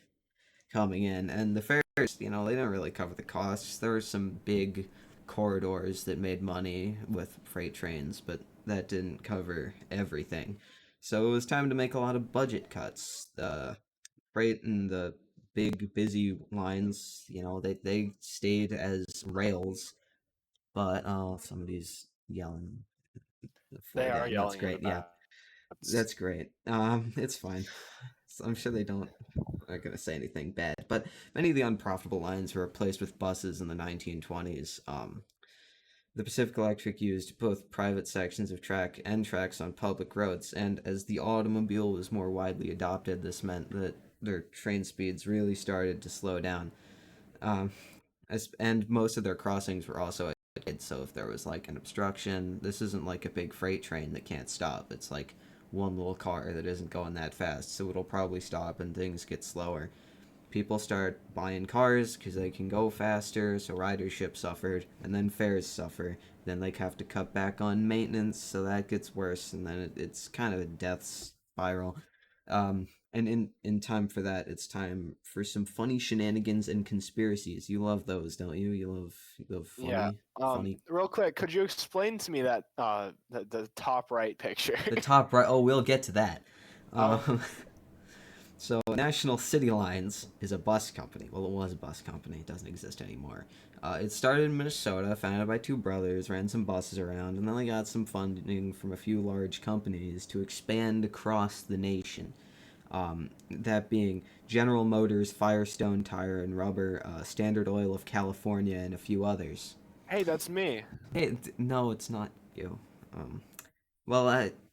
coming in, and the fares, they didn't really cover the costs. There were some big corridors that made money with freight trains, but that didn't cover everything. So it was time to make a lot of budget cuts. The freight and the big busy lines, they stayed as rails, but somebody's yelling. They are That's yelling. great. Yeah, that's great. It's fine. I'm sure they aren't going to say anything bad, but many of the unprofitable lines were replaced with buses in the 1920s. The Pacific Electric used both private sections of track and tracks on public roads, and as the automobile was more widely adopted, this meant that their train speeds really started to slow down. And most of their crossings were also so if there was an obstruction, this isn't like a big freight train that can't stop. It's like one little car that isn't going that fast, so it'll probably stop and things get slower. People start buying cars because they can go faster, so ridership suffered, and then fares suffer. Then they have to cut back on maintenance, so that gets worse, and then it's kind of a death spiral. And in time for that, it's time for some funny shenanigans and conspiracies. You love those, don't you? You love Yeah. funny. Real quick, could you explain to me that the top right picture? The top right. Oh, we'll get to that. Oh, Um, So National City Lines is a bus company. Well, it was a bus company. It doesn't exist anymore. It started in Minnesota, founded by two brothers, ran some buses around, and then they got some funding from a few large companies to expand across the nation. That being General Motors, Firestone Tire and Rubber, Standard Oil of California, and a few others. hey, that's me. Hey, no, it's not you. Um,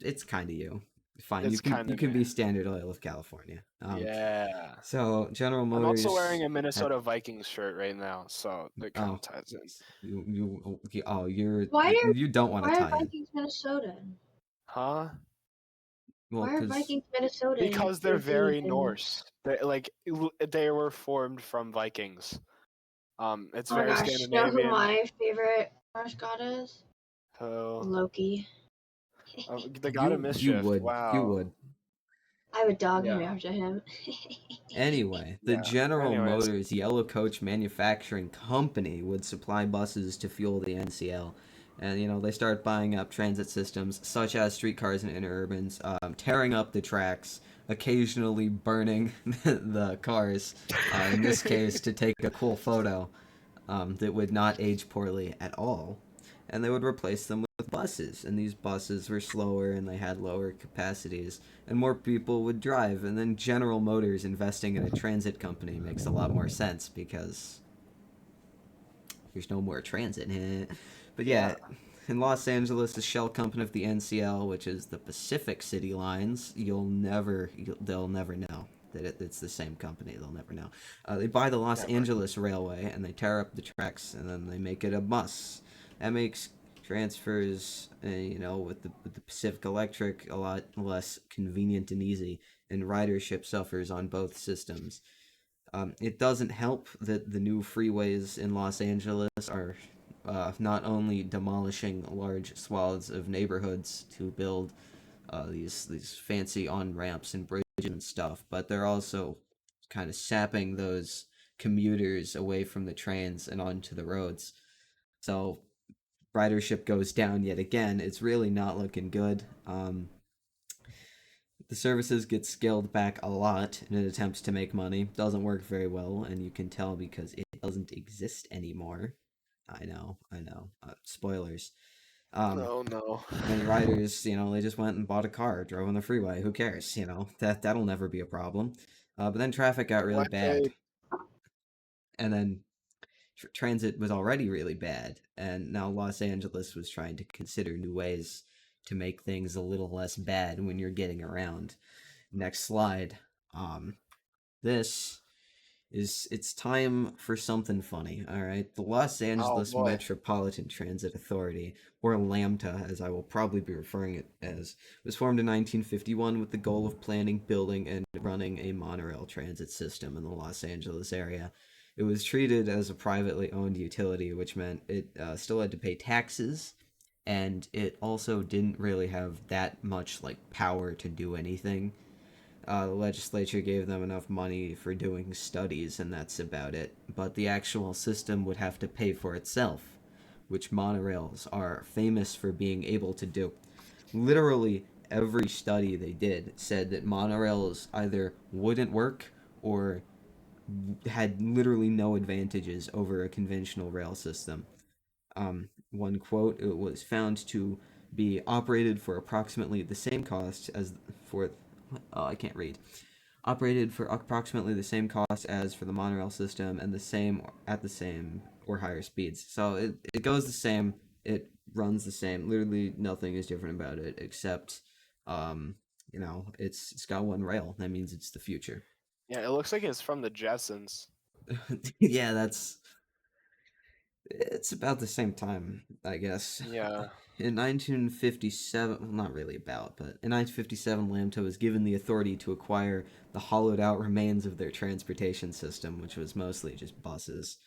it's kind of you. Fine, It's kind you of can me. be Standard Oil of California. Yeah. So General I'm also Motors wearing a had Minnesota Vikings shirt right now, so it kind oh of ties in. Why are you don't want to why are tie in. Vikings Minnesotan? Huh? Well, Why are because Vikings Minnesotan if Because they're they're very vegan? Norse. They were formed from Vikings. It's Oh my very gosh, you know who Scandinavian. my favorite Norse god is? So, Loki. the god of mischief. you Wow. would. I have a dog named Yeah. after him. Anyway, the Yeah. General Anyways. Motors Yellow Coach Manufacturing Company would supply buses to fuel the NCL. And, they start buying up transit systems such as streetcars and interurbans, tearing up the tracks, occasionally burning the cars, in this case, to take a cool photo that would not age poorly at all. And they would replace them with buses. And these buses were slower and they had lower capacities. And more people would drive. And then General Motors investing in a transit company makes a lot more sense because there's no more transit. But Yeah. yeah, in Los Angeles, the shell company of the NCL, which is the Pacific City Lines, they'll never know that it's the same company. They'll never know. They buy the Los Never. Angeles Railway and they tear up the tracks and then they make it a bus. That makes transfers, with the Pacific Electric a lot less convenient and easy, and ridership suffers on both systems. It doesn't help that the new freeways in Los Angeles are not only demolishing large swaths of neighborhoods to build these fancy on ramps and bridges and stuff, but they're also kind of sapping those commuters away from the trains and onto the roads. So ridership goes down yet again. It's really not looking good. The services get scaled back a lot in an attempt to make money. Doesn't work very well, and you can tell because it doesn't exist anymore. I know, I know. Spoilers. Um, Oh no. many riders, they just went and bought a car, drove on the freeway. Who cares? That'll never be a problem. But then traffic got really One day. bad, and then transit was already really bad, and now Los Angeles was trying to consider new ways to make things a little less bad when you're getting around. Next slide. Um, this it's time for something funny. All right, the Los Oh Angeles boy. Metropolitan Transit Authority, or LAMTA, as I will probably be referring it as, was formed in 1951 with the goal of planning, building, and running a monorail transit system in the Los Angeles area. It was treated as a privately owned utility, which meant it still had to pay taxes, and it also didn't really have that much power to do anything. The legislature gave them enough money for doing studies, and that's about it. But the actual system would have to pay for itself, which monorails are famous for being able to do. Literally, every study they did said that monorails either wouldn't work or had literally no advantages over a conventional rail system. One quote: it was found to be operated for approximately the same cost as for. Oh, I can't read. Operated for approximately the same cost as for the monorail system and the same at the same or higher speeds. So it goes the same, it runs the same. Literally nothing is different about it except it's got one rail. That means it's the future. Yeah, it looks like it's from the Jetsons. Yeah, that's It's about the same time, I guess. Yeah. In 1957, well, not really about, but in 1957, Lambda was given the authority to acquire the hollowed out remains of their transportation system, which was mostly just buses.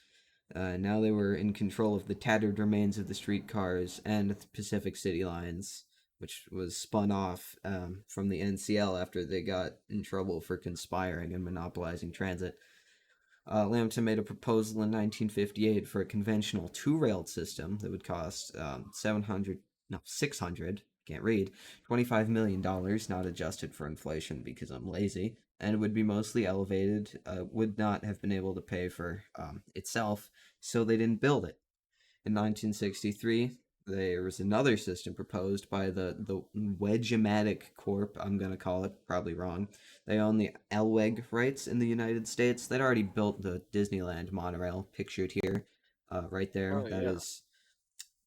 Now they were in control of the tattered remains of the streetcars and the Pacific City lines, which was spun off from the NCL after they got in trouble for conspiring and monopolizing transit. Lambton made a proposal in 1958 for a conventional two-railed system that would cost 600, can't read, $25 million, not adjusted for inflation because I'm lazy, and would be mostly elevated, would not have been able to pay for itself, so they didn't build it. In 1963, there was another system proposed by the Wedge-O-Matic Corp. I'm gonna call it, probably wrong. They own the Elweg rights in the United States. They'd already built the Disneyland monorail, pictured here, right there. Oh That yeah. is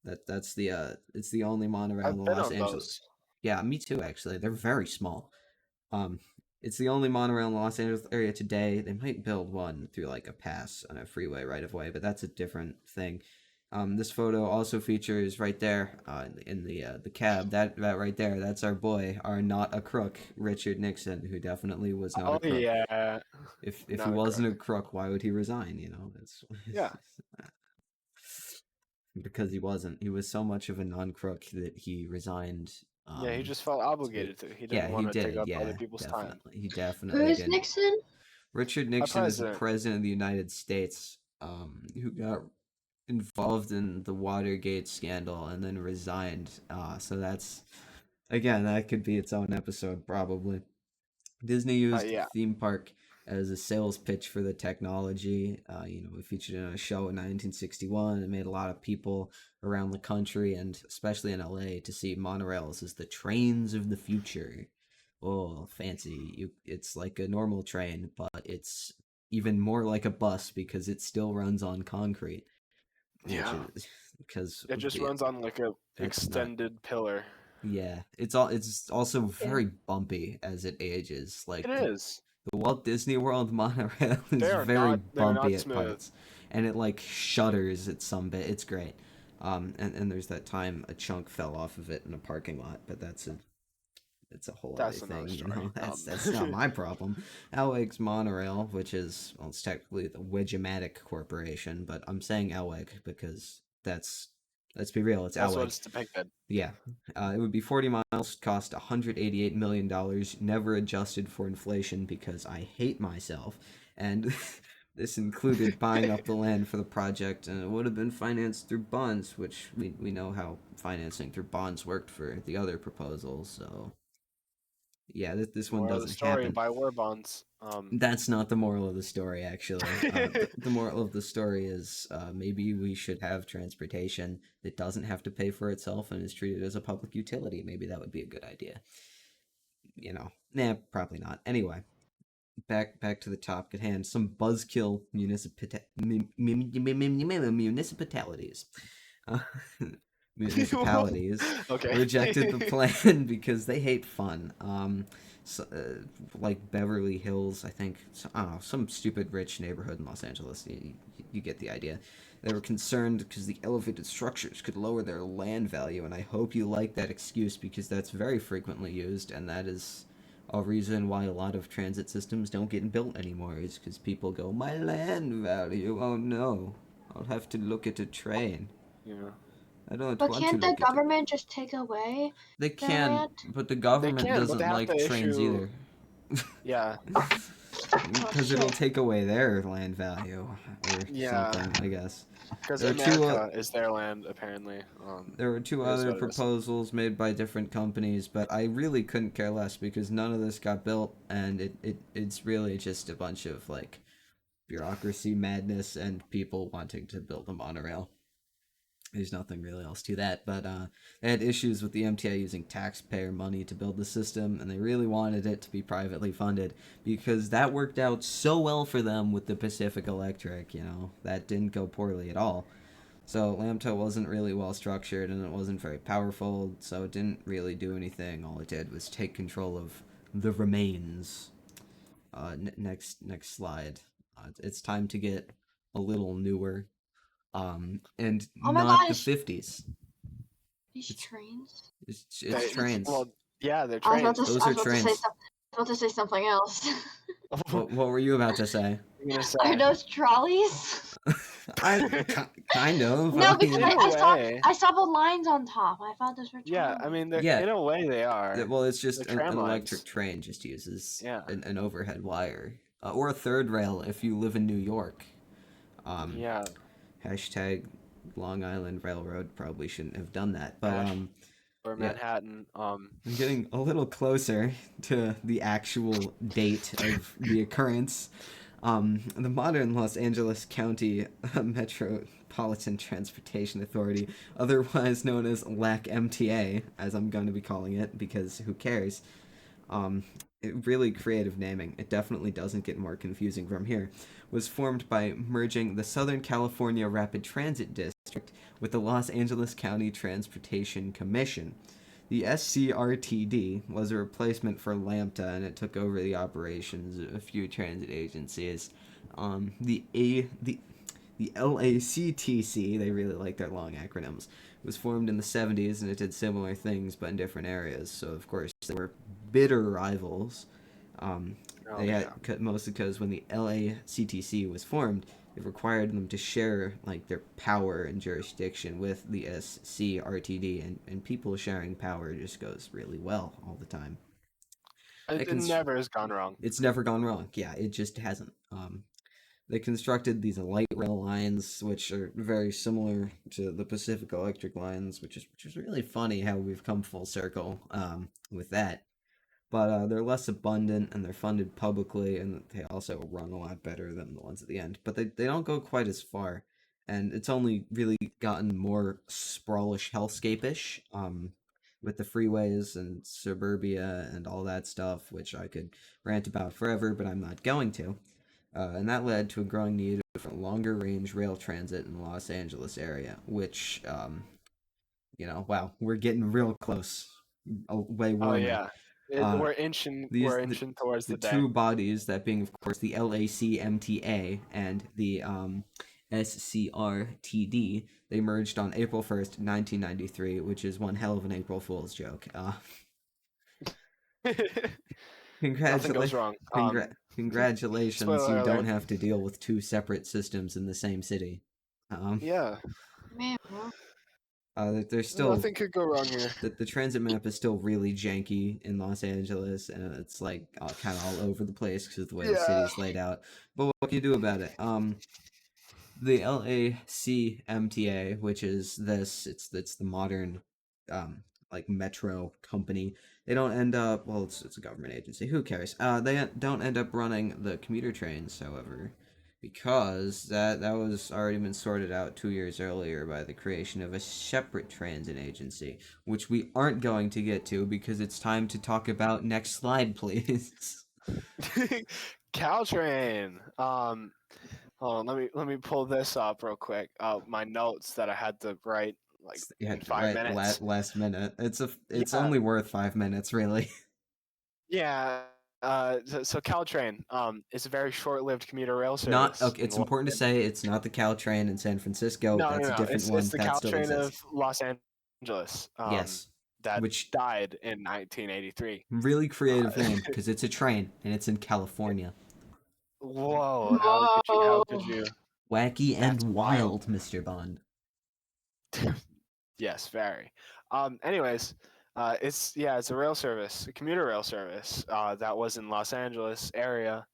that's the it's the only monorail in I've been Los on Angeles. those. Yeah, me too. Actually, they're very small. Um, it's the only monorail in the Los Angeles area today. They might build one through like a pass on a freeway right of way, but that's a different thing. This photo also features right there in the cab. That right there, that's our boy, our not a crook, Richard Nixon, who definitely was not Oh a crook. yeah. If he Not a wasn't crook. a crook, why would he resign? You know, it's Yeah. because he wasn't. He was so much of a non-crook that he resigned. Yeah, he just felt To, obligated to. He yeah, didn't he want to take did. up other Yeah, people's time. definitely. He Who definitely is didn't. Nixon? Richard Our Nixon is the president. president of the United States, who got involved in the Watergate scandal and then resigned. So that's again, that could be its own episode probably. Disney used Yeah. theme park as a sales pitch for the technology. It featured in a show in 1961. It made a lot of people around the country and especially in LA to see monorails as the trains of the future. Oh, fancy! It's like a normal train, but it's even more like a bus because it still runs on concrete, which Yeah. is because It just runs on like a that's not. extended pillar. Yeah, it's also Yeah. very bumpy as it ages. It Like is. the Walt Disney World monorail is They are very not. They're bumpy not at smooth. parts, and it like shudders at some bit. It's great. And there's that time a chunk fell off of it in a parking lot, but it's a whole other That's another thing, you story. know. That's not my problem. Elweg's monorail, which is well, it's technically the Wedge-O-Matic Corporation, but I'm saying Elweg because let's be real, it's That's what Elweg. it's depicted. Yeah, it would be 40 miles, cost $188 million, never adjusted for inflation because I hate myself. And this included buying up the land for the project, and it would have been financed through bonds, which we know how financing through bonds worked for the other proposals. So, yeah, this one Moral of the doesn't story: happen. buy war bonds. That's not the moral of the story, actually. The moral of the story is maybe we should have transportation that doesn't have to pay for itself and is treated as a public utility. Maybe that would be a good idea. Nah, probably not. Anyway, back to the topic at hand. Some buzzkill municipalities. Uh, municipalities Okay. rejected the plan because they hate fun. Like Beverly Hills, I think. I don't know, some stupid rich neighborhood in Los Angeles. You get the idea. They were concerned because the elevated structures could lower their land value, and I hope you like that excuse because that's very frequently used, and that is a reason why a lot of transit systems don't get built anymore is because people go, my land value, oh no, I'll have to look at a train. Yeah. I don't But want to can't the look at it. government just take away They their can, land? but the They government can, but they doesn't have to like trains issue. either. Yeah. Because it'll take away their land value or Yeah. something, I guess. Because There are America is their land, apparently. There were two It is other what it is. proposals made by different companies, but I really couldn't care less because none of this got built, and it's really just a bunch of like bureaucracy madness and people wanting to build a monorail. There's nothing really else to that, but they had issues with the MTA using taxpayer money to build the system, and they really wanted it to be privately funded because that worked out so well for them with the Pacific Electric. That didn't go poorly at all. So Lambda wasn't really well structured and it wasn't very powerful, so it didn't really do anything. All it did was take control of the remains. Next slide. It's time to get a little newer. and Oh my not God, the it's- 50s. These It's trains. it's trains. Well, yeah, they're I was about trains. Those are to say trains. something else. What were you about to say? I'm gonna say. Are those trolleys? Kind of. No, because In a way. I saw the lines on top. I thought those were trolleys. Yeah, I mean, Yeah. in a way they are. Well, it's just They're an tram electric lines. train just uses Yeah. an overhead wire. Or a third rail if you live in New York. Yeah. Hashtag Long Island Railroad probably shouldn't have done that. But Or yeah. Manhattan. I'm getting a little closer to the actual date of the occurrence. The modern Los Angeles County Metropolitan Transportation Authority, otherwise known as LAC MTA, as I'm going to be calling it, because who cares? Really creative naming. It definitely doesn't get more confusing from here. Was formed by merging the Southern California Rapid Transit District with the Los Angeles County Transportation Commission. The SCRTD was a replacement for Lambda, and it took over the operations of a few transit agencies. The LACTC, they really like their long acronyms, was formed in the 70s, and it did similar things but in different areas. So of course they were bitter rivals. They had mostly because when the LACTC was formed, it required them to share like their power and jurisdiction with the SCRTD, and people sharing power just goes really well all the time. It never has gone wrong. It's never gone wrong. Yeah, it just hasn't. They constructed these light rail lines, which are very similar to the Pacific Electric lines, which is really funny how we've come full circle with that. But they're less abundant, and they're funded publicly, and they also run a lot better than the ones at the end. But they don't go quite as far, and it's only really gotten more sprawlish hellscape-ish with the freeways and suburbia and all that stuff, which I could rant about forever, but I'm not going to. And that led to a growing need for longer range rail transit in the Los Angeles area, which, wow, we're getting real close. Way warmer. Oh yeah, we're inching towards the the day. two bodies, that being, of course, the LACMTA and the SCRTD, they merged on April 1st, 1993, which is one hell of an April Fool's joke. Nothing goes wrong. Congratulations, you don't have to deal with two separate systems in the same city. Yeah. Man, There's still nothing could go wrong here. The transit map is still really janky in Los Angeles, and it's like kind of all over the place because of the way the city's laid out. But what can you do about it? The LACMTA, which is it's the modern like metro company. They don't end up, well, it's a government agency. Who cares? They don't end up running the commuter trains, however, because that was already been sorted out 2 years earlier by the creation of a separate transit agency, which we aren't going to get to because it's time to talk about. Next slide, please. Caltrain. Hold on, let me pull this up real quick. My notes that I had to write like in 5 minutes. Last minute. It's only worth 5 minutes, really. Yeah. So Caltrain is a very short-lived commuter rail service. It's important to say it's not the Caltrain in San Francisco. No, That's a different one. It's the that still Caltrain of exists. Los Angeles. Yes. That died in 1983. Really creative name because it's a train and it's in California. Whoa! How could you? Wacky and wild, Mr. Bond. Yes, very. Anyways, it's a rail service, a commuter rail service that was in Los Angeles area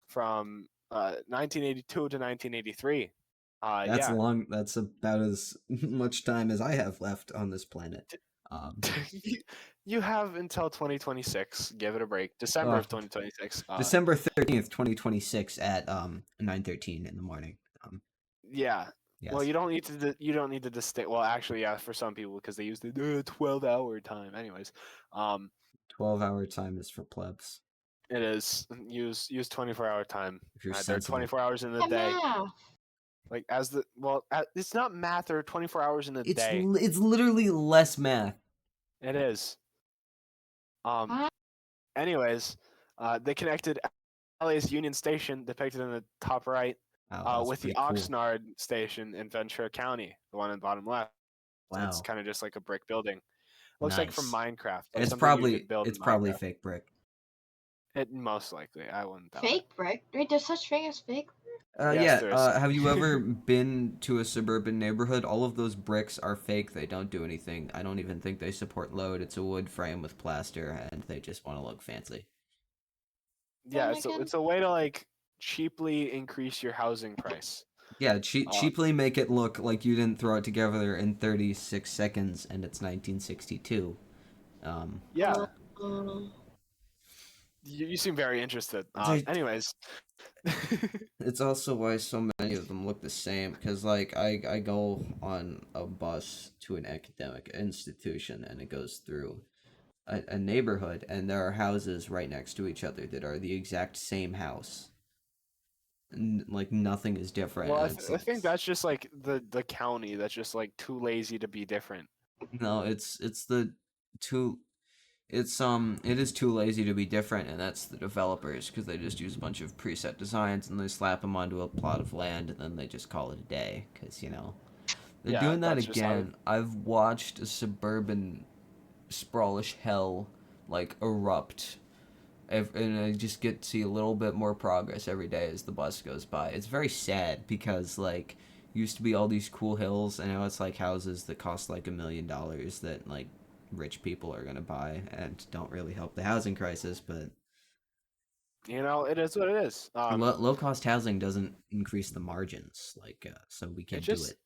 from 1982 to 1983. That's long. That's about as much time as I have left on this planet. You have until 2026. Give it a break. December of 2026. December 13th, 2026 at 9:13 in the morning. Yeah. Yes. Well, you don't need to distinct. Well, actually, yeah, for some people because they use the 12-hour time. Anyways, 12-hour time is for plebs. It is. Use 24-hour time. If you're there are 24 hours in the day. Like it's not math. There are 24 hours in the day. It's literally less math. It is. Anyways, they connected LA's Union Station, depicted in the top right, Wow, that's with the pretty cool. Oxnard station in Ventura County, the one in the bottom left. It's Wow, kind of just like a brick building. Looks like from nice. Minecraft, like It's something you probably could build in it's probably Minecraft. fake brick. It most likely, I wouldn't doubt Fake brick? Wait, there's such thing as fake? Yes, Yeah. there is. Have you ever been to a suburban neighborhood? All of those bricks are fake. They don't do anything. I don't even think they support load. It's a wood frame with plaster, and they just want to look fancy. Yeah, Then again, it's a way to like cheaply increase your housing price. Yeah, Uh, cheaply make it look like you didn't throw it together in 36 seconds, and it's 1962. yeah, um, you seem very interested. They, Anyways, it's also why so many of them look the same, because like I go on a bus to an academic institution, and it goes through a neighborhood, and there are houses right next to each other that are the exact same house. Like nothing is different. well, And I think that's just like the county that's just like too lazy to be different. no, it's the too it is too lazy to be different, and that's the developers, because they just use a bunch of preset designs and they slap them onto a plot of land, and then they just call it a day, because they're Yeah, doing that that's just how. again. I've watched a suburban sprawlish hell like erupt, and I just get to see a little bit more progress every day as the bus goes by. It's very sad, because like used to be all these cool hills, and now it's like houses that cost like $1 million that like rich people are gonna buy and don't really help the housing crisis. But It is what it is. low cost housing doesn't increase the margins, like so we It can't do just it.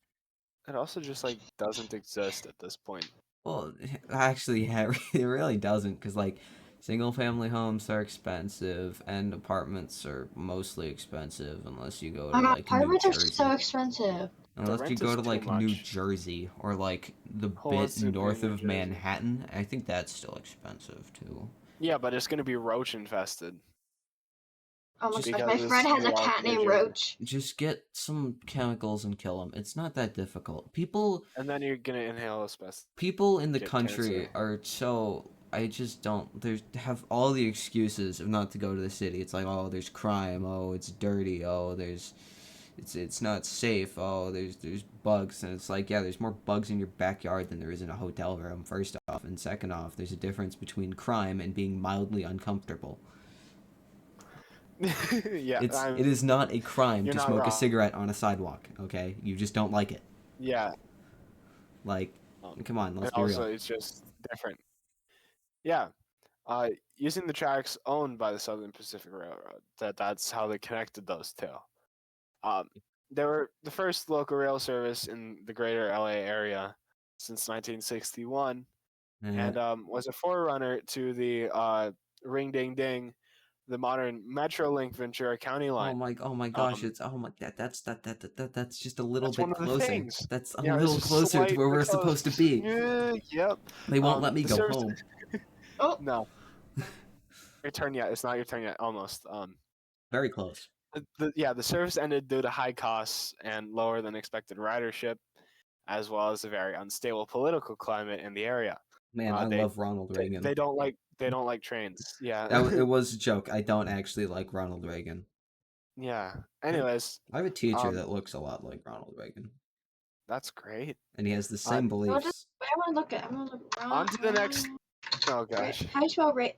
it also just like doesn't exist at this point. Well, actually, yeah, it really doesn't, because like single family homes are expensive and apartments are mostly expensive unless you go to like New apartments are so Jersey. expensive. The Unless you rent go is to too like New much. Jersey, or like the Who bit wants to be in north New of Jersey? Manhattan. I think that's still expensive too. Yeah, but it's gonna be roach infested Oh my Just gosh, because my it's friend has New a York, cat New named Jersey, Roach. just get some chemicals and kill them. It's not that difficult. People and then you're gonna inhale asbestos, people in the get country cancer. are so, I just don't, they have all the excuses of not to go to the city. It's like, oh, there's crime, oh, it's dirty, oh, there's it's not safe, oh, there's bugs. And it's like, yeah, there's more bugs in your backyard than there is in a hotel room, first off, and second off, there's a difference between crime and being mildly uncomfortable. Yeah, It is not a crime you're to not smoke a wrong. cigarette on a sidewalk, okay? You just don't like it. Yeah, Like, come on, and let's be also real. it's just different. Yeah, using the tracks owned by the Southern Pacific Railroad. That's how they connected those two. Um, they were the first local rail service in the greater LA area since 1961, Uh, and was a forerunner to the Ring Ding Ding, the modern Metrolink Ventura County line. oh my gosh, Um, it's, oh my, that's just a little that's one bit of the closer. things. That's a It's little just closer to where slightly we're close. supposed to be. Yeah, yep. They won't let me The go service. home. Oh, No, your turn yet. It's not your turn yet. Almost. Very close. The service ended due to high costs and lower than expected ridership, as well as a very unstable political climate in the area. Man, I They, love Ronald Reagan. they don't like trains. Yeah. It was a joke. I don't actually like Ronald Reagan. Yeah. Anyways, I have a teacher that um, looks a lot like Ronald Reagan, that's great. and he has the Uh, same beliefs. I want to look at. I want to look. On to the next. Oh gosh. How do you spell right?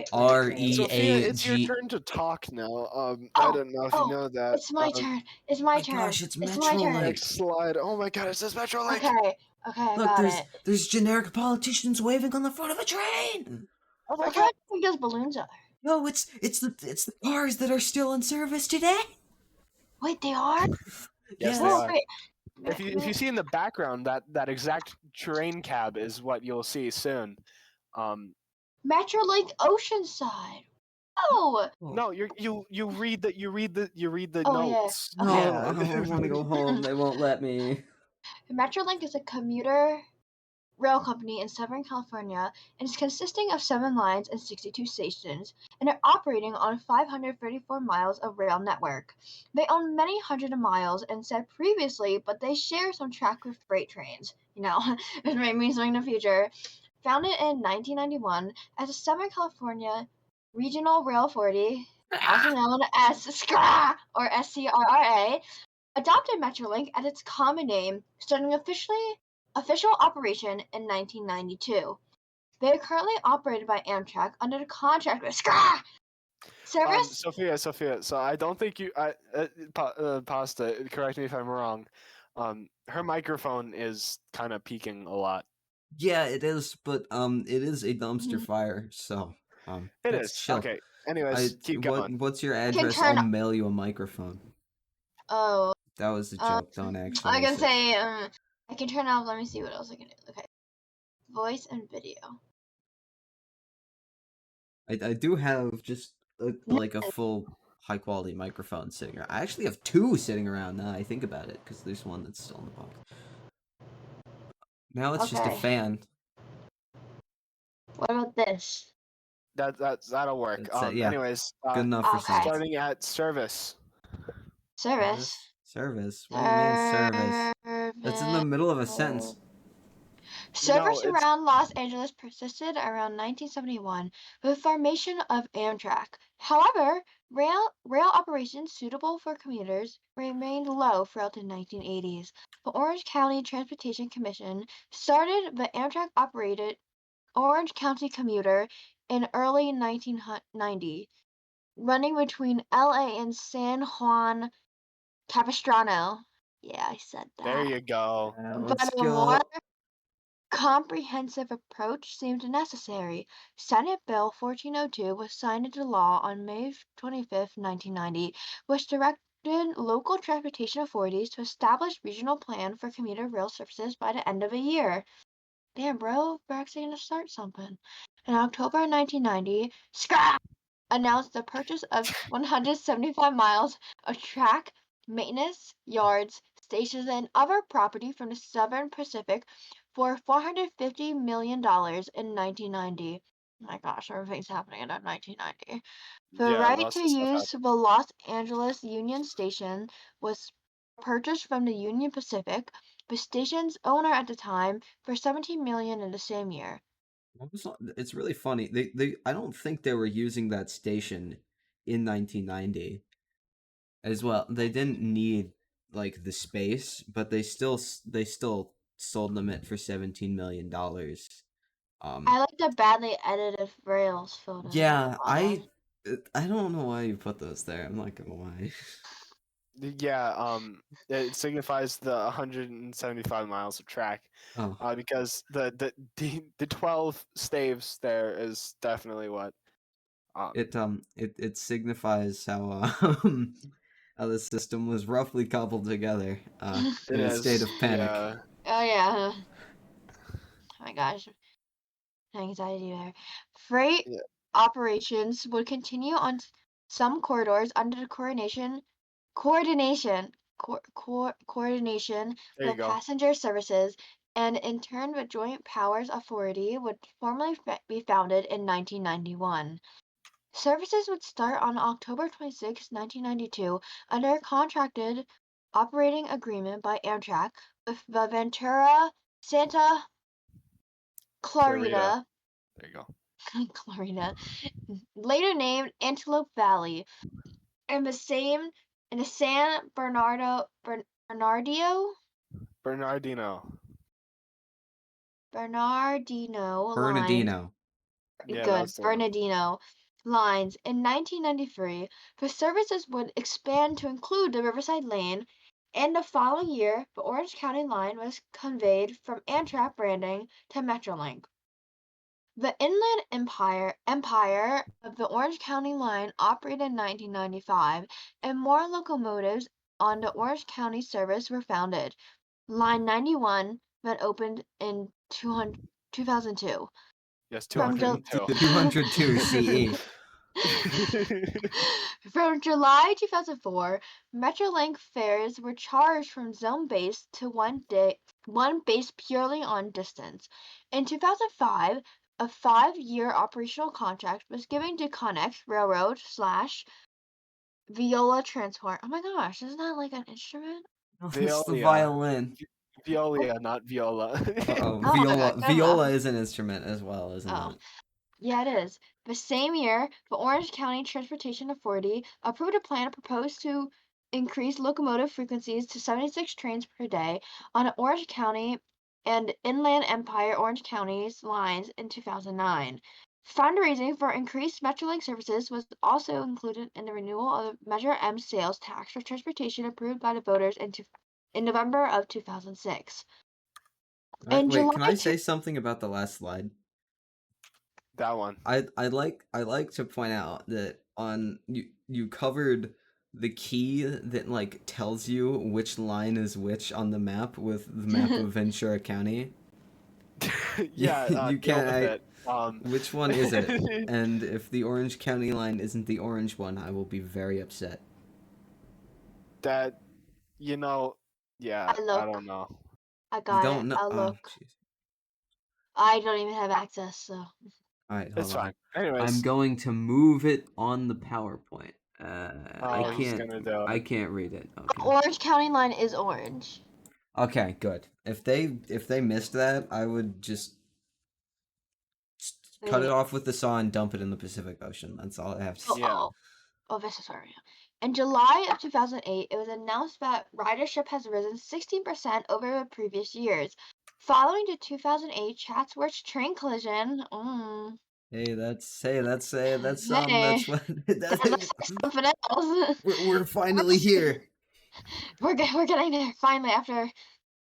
Sophia, it's your REAG. turn to talk now. I Oh, don't know if you know that. it's my turn. It's my turn. Gosh, it's It's my turn. Metrolink. Next slide. Oh my god, it says Metrolink. Okay, I Look, got it. there's generic politicians waving on the front of a train. Oh my What god. kind of those balloons are? No, it's the cars that are still in service today. Wait, they are? Yes, they Yes. are. Wait. If you see in the background that exact train cab is what you'll see soon. Metrolink Oceanside. Oh. No, you read the Oh, yeah. notes. No, Yeah. I want to go home. They won't let me. Metrolink is a commuter rail company in Southern California and is consisting of 7 lines and 62 stations, and are operating on 534 miles of rail network. They own many hundred of miles and said previously, but they share some track with freight trains. It may mean something in the future. Founded in 1991 as a Southern California Regional Rail Authority, also known as SCRA or SCRRA, adopted Metrolink as its common name, starting official operation in 1992. They are currently operated by Amtrak under the contract with SCRA. Service? Sophia. So I don't think Pasta. Correct me if I'm wrong. Her microphone is kind of peaking a lot. Yeah, it is, but it is a dumpster fire, so It that's is chill. okay. Anyways, keep going. What's your can address? turn- I'll mail you a microphone. Oh, That was a joke. Don't actually. I can listen. say, I can turn off. Let me see what else I can do. Okay, voice and video. I do have just like a full high quality microphone sitting around. I actually have two sitting around now I think about it, because there's one that's still in the box. Now it's just a Okay. fan. What about this? That'll work. Yeah, Anyways, good enough for Okay. science. starting at service. Service. Service. What do you mean service? That's in the middle of a sentence. Service No, it's- around Los Angeles persisted around 1971 with the formation of Amtrak. However, rail operations suitable for commuters remained low throughout the 1980s. The Orange County Transportation Commission started the Amtrak operated Orange County Commuter in early 1990, running between LA and San Juan Capistrano. Yeah, I said that. there you go. Let's But a more go. comprehensive approach seemed necessary. Senate Bill 1402 was signed into law on May 25, 1990, which directed local transportation authorities to establish regional plan for commuter rail services by the end of the year. Damn, bro, we're actually gonna start something. In October 1990, SCRAP announced the purchase of 175 miles of track, maintenance, yards, stations, and other property from the Southern Pacific for $450 million in 1990. Oh my gosh, everything's happening in 1990. The Yeah, right lots to of stuff use the Los Angeles Union Station was purchased from the Union Pacific, the station's owner at the time, for $17 million in the same year. It's really funny. They I don't think they were using that station in 1990 as well. They didn't need like the space, but they still sold them it for $17 million. I like the badly edited rails photo. Yeah, I don't know why you put those there. I'm not gonna lie. Yeah, it signifies the 175 miles of track. Oh, Because the 12 staves there is definitely what. it signifies how how the system was roughly coupled together in a state of panic. Yeah. Oh yeah. Oh my gosh. Anxiety there. Freight Yeah. operations would continue on some corridors under the coordination There you with go. passenger services, and in turn the Joint Powers Authority would formally be founded in 1991. Services would start on October 26, 1992, under a contracted operating agreement by Amtrak with the Ventura Santa Clarita, There you go. Clarita, later named Antelope Valley, and the San Bernardino. lines. Bernardino. Yeah, Good, that's the one. Bernardino lines. In 1993, the services would expand to include the Riverside Lane, and the following year, the Orange County line was conveyed from Amtrak branding to Metrolink. The Inland Empire of the Orange County line operated in 1995, and more locomotives on the Orange County service were founded. Line 91 that opened in 2002. Yes, From 202. 202 CE. From July 2004, Metrolink fares were charged from zone base to one base purely on distance. In 2005, a 5-year operational contract was given to Connex Railroad / Viola Transport. Oh my gosh, isn't that like an instrument? It's the Veolia. violin. Violia, not viola. Uh-oh, Oh my God, never viola mind. is an instrument as well, isn't Oh. it? Yeah, it is. The same year, the Orange County Transportation Authority approved a plan proposed to increase locomotive frequencies to 76 trains per day on the Orange County and Inland Empire Orange Counties lines in 2009. Fundraising for increased Metrolink services was also included in the renewal of the Measure M sales tax for transportation approved by the voters in November of 2006. In Wait, July can I say something about the last slide? That one. I like to point out that on you covered the key that like tells you which line is which on the map with the map of Ventura County. Yeah, You deal can't. with it. Which one is it? And if the Orange County line isn't the orange one, I will be very upset. That, yeah, I I look. don't know. I You got it. don't know? I'll Oh, look. jeez. I don't even have access, so. All right, hold It's on. fine. Anyways. I'm going to move it on the PowerPoint. Oh, he's gonna do I it. can't read it. Okay. Orange County line is orange. Okay, good. If they missed that, I would just cut it Wait. off with the saw and dump it in the Pacific Ocean. That's all I have to say. Yeah. Oh, this is sorry. In July of 2008, it was announced that ridership has risen 16% over the previous years. Following the 2008 Chatsworth Train Collision, Hey, that's that's what that looks like something else. we're finally here. We're getting there finally after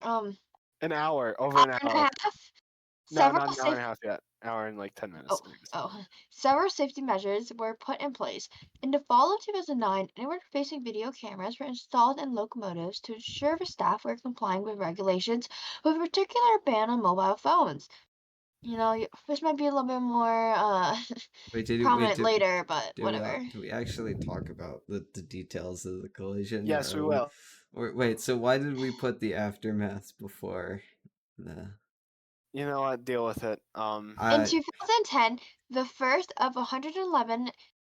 um An hour, over hour an and a hour. half. No, Several not an hour and a half yet. Hour and like 10 minutes. Several safety measures were put in place. In the fall of 2009, inward-facing video cameras were installed in locomotives to ensure the staff were complying with regulations, with a particular ban on mobile phones. This might be a little bit more prominent later, but whatever. Do we actually talk about the details of the collision? Yes, we will. Wait, so why did we put the aftermath before the? You know what? Deal with it. In 2010, the first of 111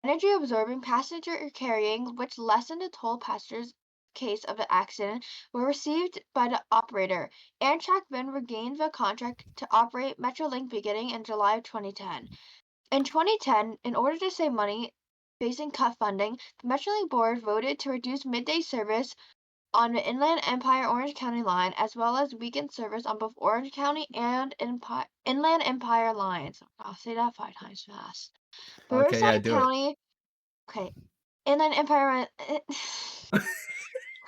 energy-absorbing passenger carrying, which lessened the toll passengers case of the accident, were received by the operator. Amtrak then regained the contract to operate Metrolink beginning in July of 2010. In 2010, in order to save money facing cut funding, the Metrolink board voted to reduce midday service on the Inland Empire Orange County line, as well as weekend service on both Orange County and Inland Empire lines. I'll say that 5 times fast. Okay, yeah, Riverside do it. County. Okay. Inland Empire.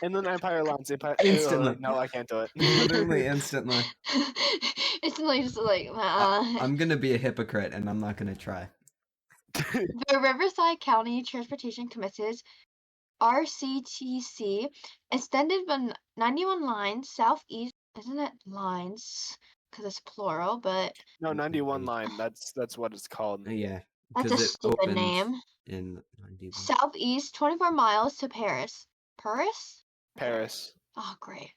Inland Empire lines. Instantly. No, I can't do it. Literally instantly. It's like just like. I'm gonna be a hypocrite, and I'm not gonna try. The Riverside County Transportation Committee's RCTC extended the 91 lines southeast. Isn't it lines? Because it's plural, but No, 91 line. That's what it's called. Yeah, that's a because it stupid opened name. in 91. Southeast, 24 miles to Paris. Paris? Paris. Oh, great.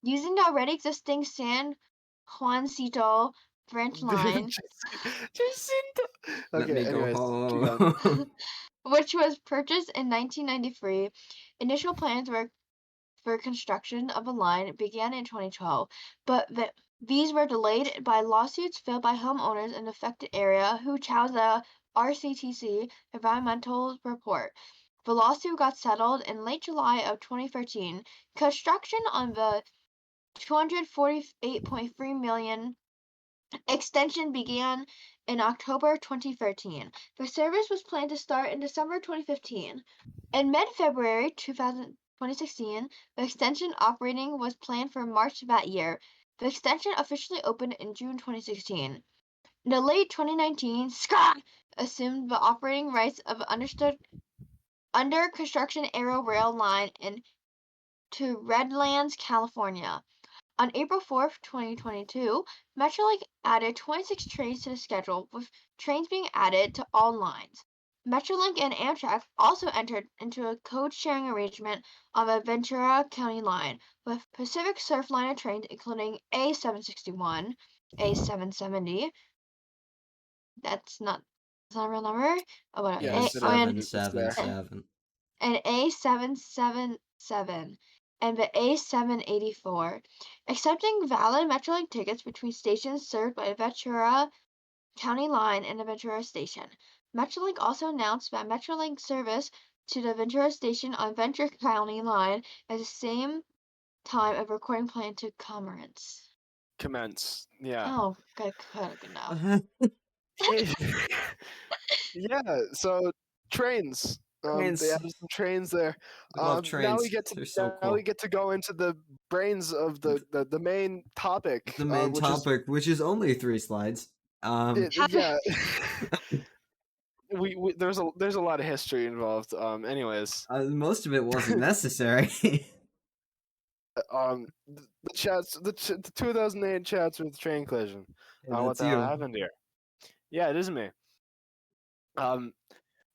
Using the already existing San Juancito branch line, Jacinto. Let Okay, me go anyways, keep going. home. which was purchased in 1993. Initial plans for construction of the line began in 2012, but these were delayed by lawsuits filed by homeowners in the affected area who challenged the RCTC environmental report. The lawsuit got settled in late July of 2013. Construction on the 248.3 million extension began in October 2013. The service was planned to start in December 2015. In mid-February 2016, the extension operating was planned for March that year. The extension officially opened in June 2016. In the late 2019, SCRA assumed the operating rights of under construction Aero Rail line to Redlands, California. On April 4, 2022, Metrolink added 26 trains to the schedule, with trains being added to all lines. Metrolink and Amtrak also entered into a code-sharing arrangement on the Ventura County line, with Pacific Surfliner trains including A761, A770. That's not a real number. Oh, what? Yes, it is. It's there. 777. And A777 and the A784, accepting valid Metrolink tickets between stations served by Ventura County Line and the Ventura Station. Metrolink also announced that Metrolink service to the Ventura Station on Ventura County Line at the same time of recording plan to Commence. Yeah. Oh, good enough. Yeah. So trains. They Trains. added some trains there. I love Now we trains. get to They're so now we cool. get to go into the brains of the main topic. The main which topic, which is only 3 slides. Yeah. we there's a lot of history involved. Anyways, Most of it wasn't necessary. the 2008 Chatsworth Train Collision. What That's the hell you. happened here? Yeah, it is me.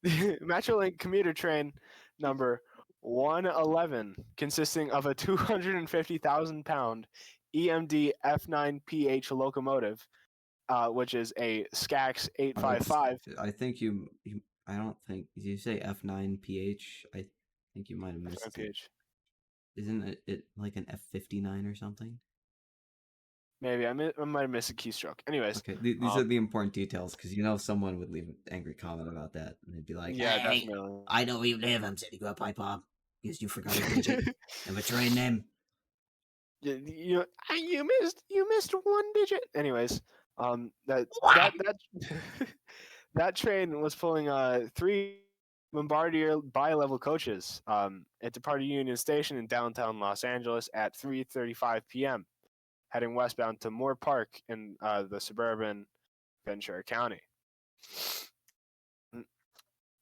Metrolink commuter train number 111, consisting of a 250,000-pound EMD F9PH locomotive, which is a SCAX 855. I think you. I don't think. Did you say F9PH? I think you might have missed it. F9PH. Isn't it like an F59 or something? Maybe I might have missed a keystroke. Anyways, Okay, these are the important details because someone would leave an angry comment about that and they'd be like, yeah, "Hey, definitely. I know where you live. I'm sending you a pipe bomb because you forgot a digit of a train name." You missed one digit. Anyways, that that train was pulling 3 Bombardier bi-level coaches. It departed Union Station in downtown Los Angeles at 3:35 p.m., heading westbound to Moore Park in the suburban Ventura County.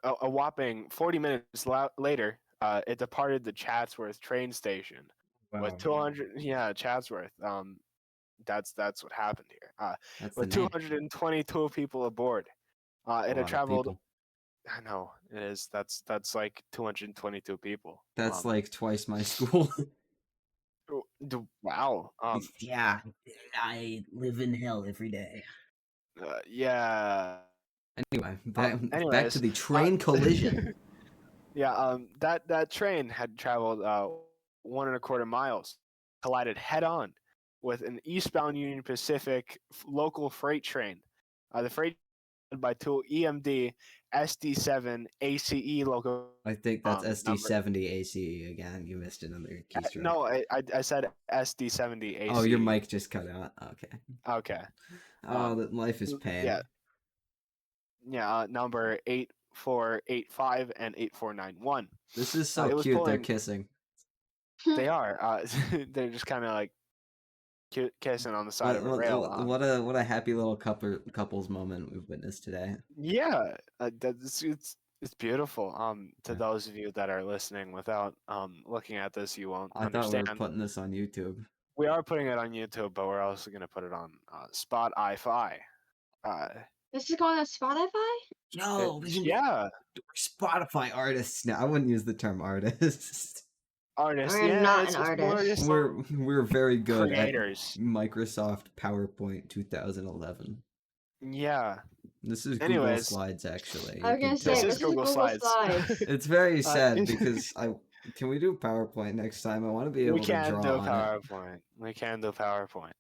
A whopping 40 minutes later, it departed the Chatsworth train station with 200. Yeah, Chatsworth. That's what happened here. That's With the name. 222 people aboard. It A had lot of traveled. people. I know it is. That's like 222 people. That's like twice my school. Wow. Yeah, I live in hell every day. Yeah. Anyway, back Anyways, to the train collision. Yeah. That train had traveled 1.25 miles, collided head on with an eastbound Union Pacific local freight train. The freight by 2 EMD SD7 ACE loco. I think that's Number. SD70 ACE again. You missed another keystroke. No, I said SD70 ACE. Oh, your mic just cut out. Okay. Okay. Oh, that life is pain. Yeah. Yeah. Number 8485 and 8491. This is so cute. They're kissing. They are. They're just kind of like kissing on the side of a rail. What a happy little couples moment we've witnessed today. Yeah, it's beautiful. To those of you that are listening without looking at this, you won't understand. I thought we were putting this on YouTube. We are putting it on YouTube, but we're also going to put it on Spotify. This is going on Spotify? No, yeah. We're Spotify artists now. I wouldn't use the term artist. Artist, I'm not an artist. We're very good creators. at Microsoft PowerPoint 2011. Yeah. This is Google Slides, actually. I was gonna say this is Google Slides. It's very sad because can we do PowerPoint next time? I want to be able to draw on it. We can do PowerPoint.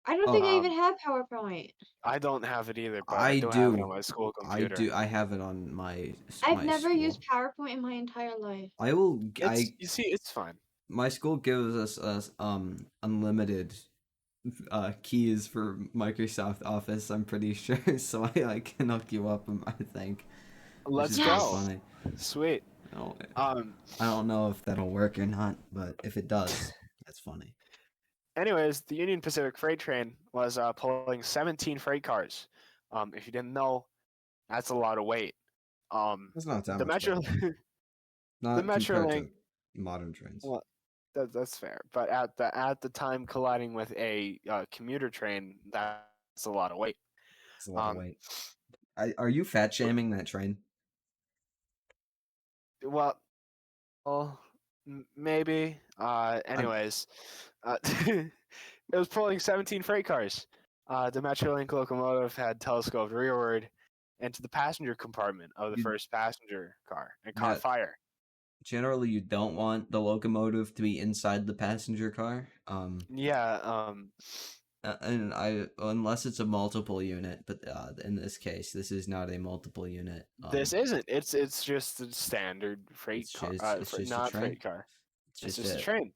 I don't think I even have PowerPoint. I don't have it either, but I do have it on my school computer. I have it on my. I've never used PowerPoint in my entire life. You see, it's fine. My school gives us unlimited keys for Microsoft Office. I'm pretty sure, so I can hook you up. I think. Let's go. Funny. Sweet. I don't know if that'll work or not, but if it does, that's funny. Anyways, the Union Pacific freight train was pulling 17 freight cars. If you didn't know, that's a lot of weight. That's not that the much. The Metrolink modern trains. Well, that's fair, but at the time colliding with a commuter train, that's a lot of weight. It's a lot of weight. Are you fat shaming that train? Well, maybe. Anyways, it was pulling 17 freight cars. The Metrolink locomotive had telescoped rearward into the passenger compartment of the first passenger car and caught fire. Generally, you don't want the locomotive to be inside the passenger car. And unless it's a multiple unit, but in this case, this is not a multiple unit. This isn't. It's just a standard freight car. It's just a Not train. freight car. It's It's just just a it. train.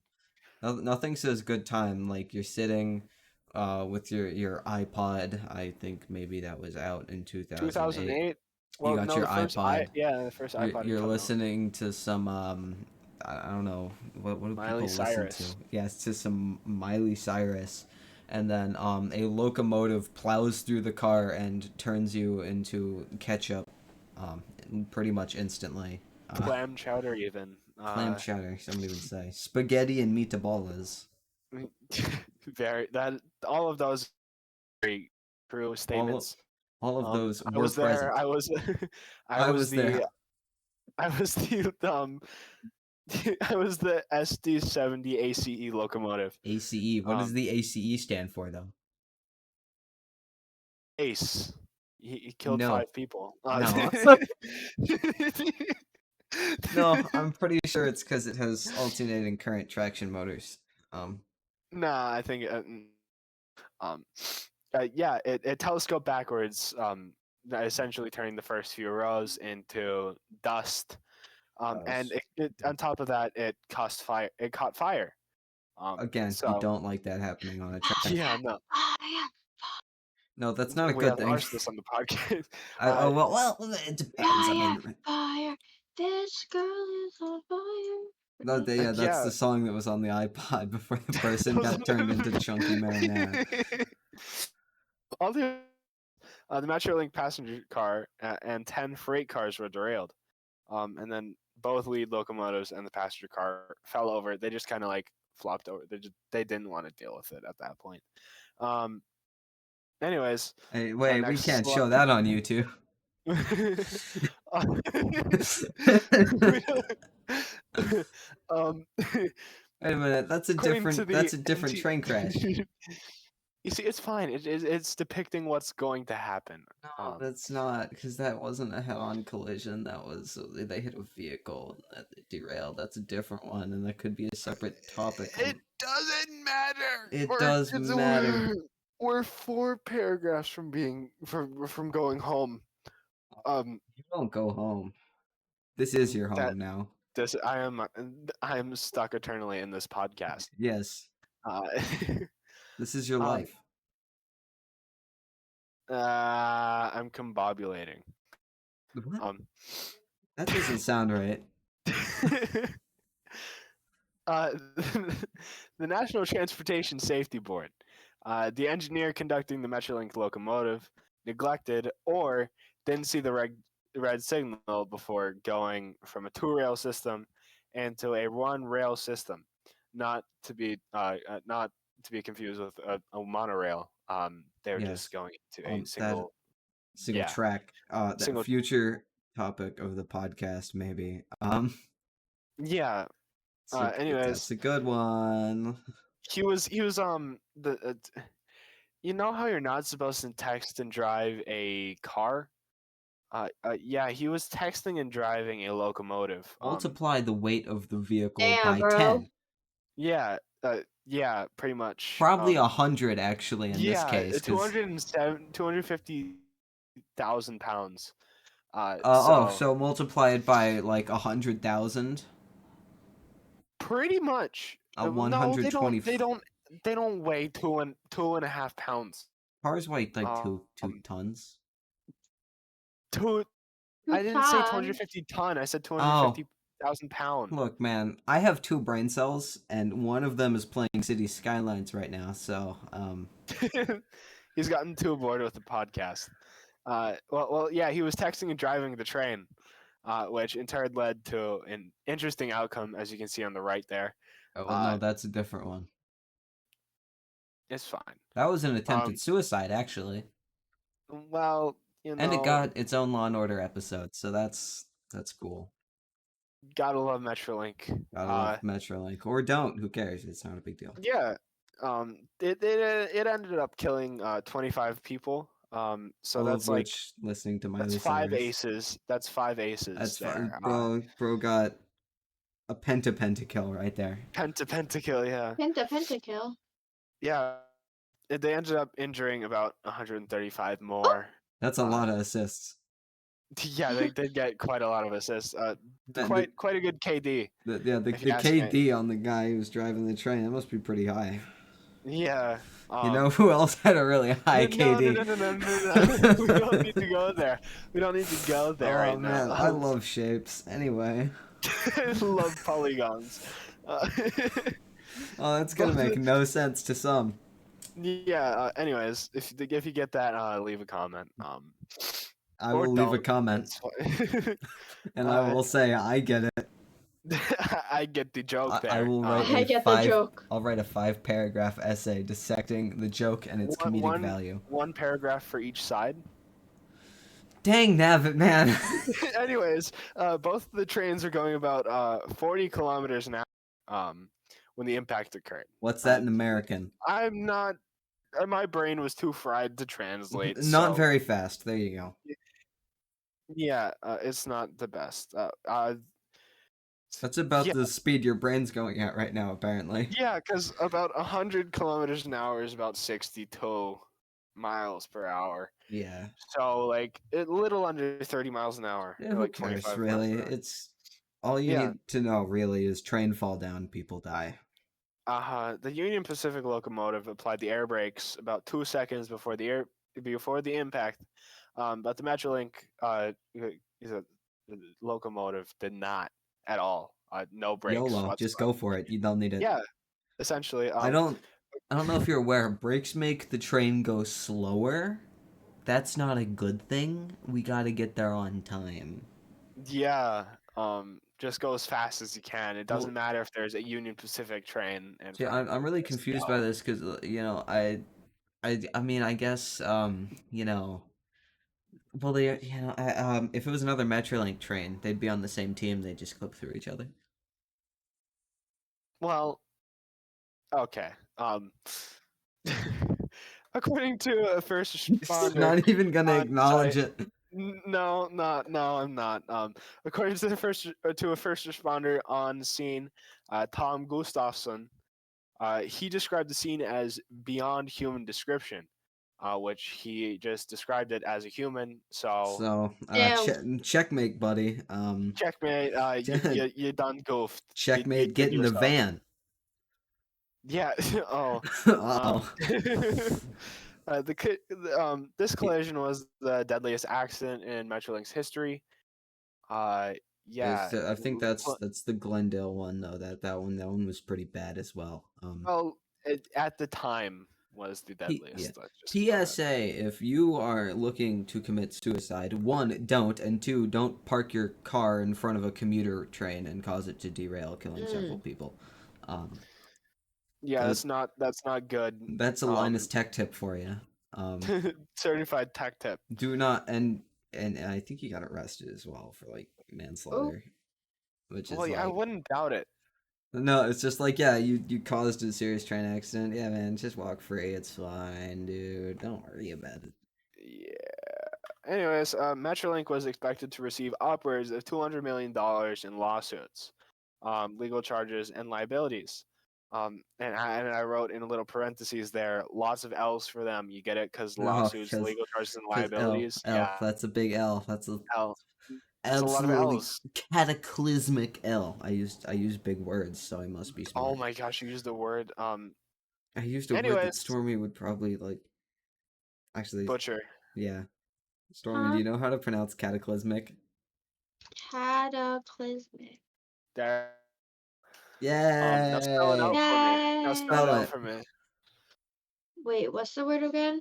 Nothing says good time like you're sitting, with your iPod. I think maybe that was out in 2008. 2008. You Well, got no, your iPod. the first iPod had You're come out. listening to some I don't know what do Miley people listen to? Cyrus. Yes, to some Miley Cyrus, and then a locomotive plows through the car and turns you into ketchup, pretty much instantly. Clam chowder, even. Clam chowder, somebody would say. Spaghetti and meatballs. Very that all of those very true statements. All of those I were was there. present. I was. I I was was there. the. I was the I was the SD70 ACE locomotive. ACE. What does Um, the ACE stand for, though? Ace. He killed No. 5 people. No. No, I'm pretty sure it's because it has alternating current traction motors. Nah, I think um yeah, it telescoped backwards, essentially turning the first few rows into dust. And on top of that, it caught fire. It caught fire. Again, you So don't like that happening on a train. yeah, no, Fire, No, that's not a we good have thing. arsonists on the podcast. Oh well, it depends. I fire, mean, fire. This girl is on fire. no, yeah, that's Yeah. the song that was on the iPod before the person got turned into chunky marinara. All the Metrolink passenger car and 10 freight cars were derailed. And then both lead locomotives and the passenger car fell over. They just kind of like flopped over. They didn't want to deal with it at that point. Anyways, Hey, wait, we next can't slide. show that on YouTube. um, Wait a minute, that's a according to different train crash. You see, it's fine. It's depicting what's going to happen. No, that's not, because that wasn't a head-on collision. That was they hit a vehicle and that derailed. That's a different one, and that could be a separate topic. It doesn't matter. It does matter. We're 4 paragraphs from going home. You don't go home. This is your That home now. I am stuck eternally in this podcast. Yes, Uh, this is your life. I'm combobulating. What? That doesn't sound right. The National Transportation Safety Board, the engineer conducting the Metrolink locomotive, neglected or didn't see the red signal before going from a 2-rail system into a 1-rail system, not to be confused with a monorail. They were just going to a single track. That single future topic of the podcast, maybe. Yeah. Anyways, that's a good one. he was the you know how you're not supposed to text and drive a car? Yeah, he was texting and driving a locomotive. Multiply the weight of the vehicle Damn, by bro. 10. Yeah, pretty much. Probably 100 actually in this case. 250,000 pounds. So multiply it by like 100,000. Pretty much. A No, 120. they don't weigh 2.5 pounds. Cars weigh like 2 tons. I didn't say 250 ton. I said 250,000 pounds. Look, man, I have 2 brain cells, and one of them is playing City Skylines right now. So, He's gotten too bored with the podcast. Well, yeah, he was texting and driving the train, which in turn led to an interesting outcome, as you can see on the right there. oh, well, no, that's a different one. It's fine. That was an attempted suicide, actually. Well, and it got its own Law and Order episode, so that's cool. Gotta love Metrolink. Gotta love Metrolink, or don't. Who cares? It's not a big deal. Yeah. It ended up killing 25 people. So all that's of like which, listening to Miley that's 5 Cyrus. aces. That's 5 aces. That's there. Bro got a pentakill right there. Pentakill, yeah. Pentakill. Yeah. they ended up injuring about 135 more. That's a lot of assists. Yeah, they did get quite a lot of assists. The, Quite a good KD. the if you ask me. KD on the guy who was driving the train, that must be pretty high. Yeah. You know who else had a really high KD? No. We don't need to go there. We don't need to go there Oh right man, now. I love shapes. Anyway. I love polygons. Oh, that's gonna make no sense to some. Yeah. Anyways, if you get that, leave a comment. I Or will leave a don't. comment, It's fine. and I will say I get it. I get the joke there. I will write I get the joke. I'll write a 5-paragraph essay dissecting the joke and its comedic value. One paragraph for each side. Dang nabbit, man. Anyways, both the trains are going about 40 kilometers an hour when the impact occurred. What's that in American? I'm not. My brain was too fried to translate. Not so, very fast. There you go. Yeah, it's not the best. That's about yeah, the speed your brain's going at right now, apparently. yeah, because about 100 kilometers an hour is about 62 miles per hour. Yeah. So like a little under 30 miles an hour. Yeah, who like cares, 25 really? miles per hour. It's all you need to know, really, is train fall down, people die. The Union Pacific locomotive applied the air brakes about 2 seconds before the impact, but the Metrolink the locomotive did not at all. No brakes YOLO, whatsoever. just go for it. You don't need it. Yeah, essentially. I don't know if you're aware, brakes make the train go slower. That's not a good thing. We gotta get there on time. Yeah. Just go as fast as you can. It doesn't matter if there's a Union Pacific train. See, I'm really confused by this because I mean, I guess well, if it was another Metrolink train, they'd be on the same team. They just clip through each other. Well, okay. According to a first responder, Not even gonna on acknowledge site- it. No, I'm not. According to a first responder on scene, Tom Gustafsson, he described the scene as beyond human description, which he just described it as a human. So, Checkmate, buddy. checkmate. You done goofed. Checkmate. Get in the van. Yeah. Oh. Uh-oh. This collision was the deadliest accident in Metrolink's history. Yeah. I think that's the Glendale one though. That one was pretty bad as well. Well, at the time was the deadliest. PSA: if you are looking to commit suicide, 1, don't, and 2, don't park your car in front of a commuter train and cause it to derail, killing several people. Yeah, that's not good. That's a Linus Tech tip for you. Certified tech tip. Do not, and I think he got arrested as well for like manslaughter, which is I wouldn't doubt it. No, it's just like, yeah, you caused a serious train accident. Yeah, man, just walk free. It's fine, dude. Don't worry about it. Yeah. Anyways, Metrolink was expected to receive upwards of $200 million in lawsuits, legal charges, and liabilities. And I wrote in a little parentheses there, lots of L's for them. You get it? Because lawsuits, legal charges, and liabilities. L, yeah. That's a big L. That's a L. That's a lot of L's. Cataclysmic L. I use big words, so I must be smart. Oh my gosh, you used the word. I used a word that Stormy would probably actually butcher. Yeah. Stormy, do you know how to pronounce cataclysmic? Cataclysmic. There. Yeah. Now spell it out for me. Now spell it out for me. Wait, what's the word again?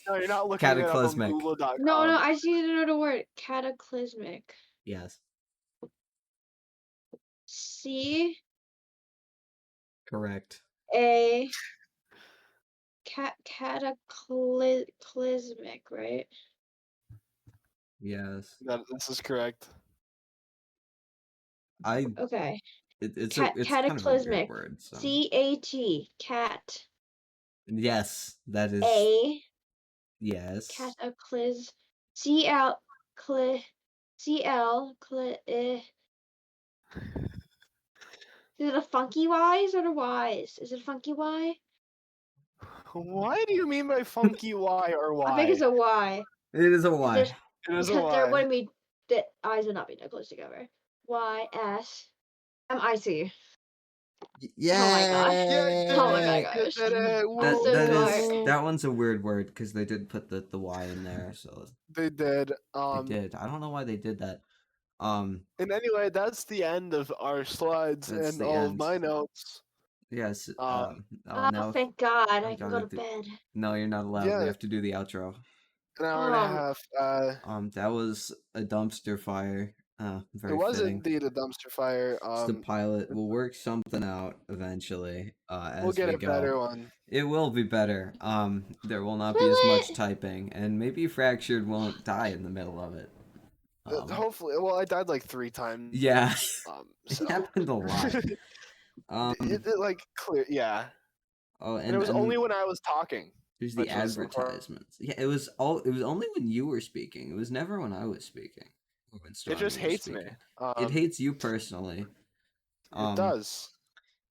No, you're not looking it up on Google.com. No, I just need to know the word. Cataclysmic. Yes. C. Correct. A. Cataclysmic, right? Yes. This is correct. Okay. It's cataclysmic. Kind of a weird word. So. C-A-T. Cat. Yes, that is. A. Yes. Cataclysm. C-L. C-L. Is it a funky Y or a Y's? Is it a funky Y? What do you mean by funky Y or Y? I think it's a Y. It is a Y. There's- It is a Because there Y. wouldn't be the eyes would not be that close together. YSMIC. Yeah. Oh my gosh. Yeah, Oh my you gosh. did it. That's so dark. That one's a weird word because they did put the Y in there, so They did. they did. I don't know why they did that. And anyway, that's the end of our slides That's and the all of end. my notes. Yes. Um, Now Thank God. I we can gotta go to bed. No, you're not allowed. We Yeah. have to do the outro. An hour and a half. That was a dumpster fire. Very It was fitting. indeed a dumpster fire. It's the pilot. We'll work something out eventually. As We'll get we a go. better one. It will be better. There will not be as much typing, and maybe Fractured won't die in the middle of it. Hopefully, well, I died like 3 times. Yeah, So. it happened a lot. it like clear, yeah. Oh, And it was only when I was talking. There's the advertisements. Yeah, it was only when you were speaking. It was never when I was speaking. Or when It just Stormy was hates me. speaking. It hates you personally. It does.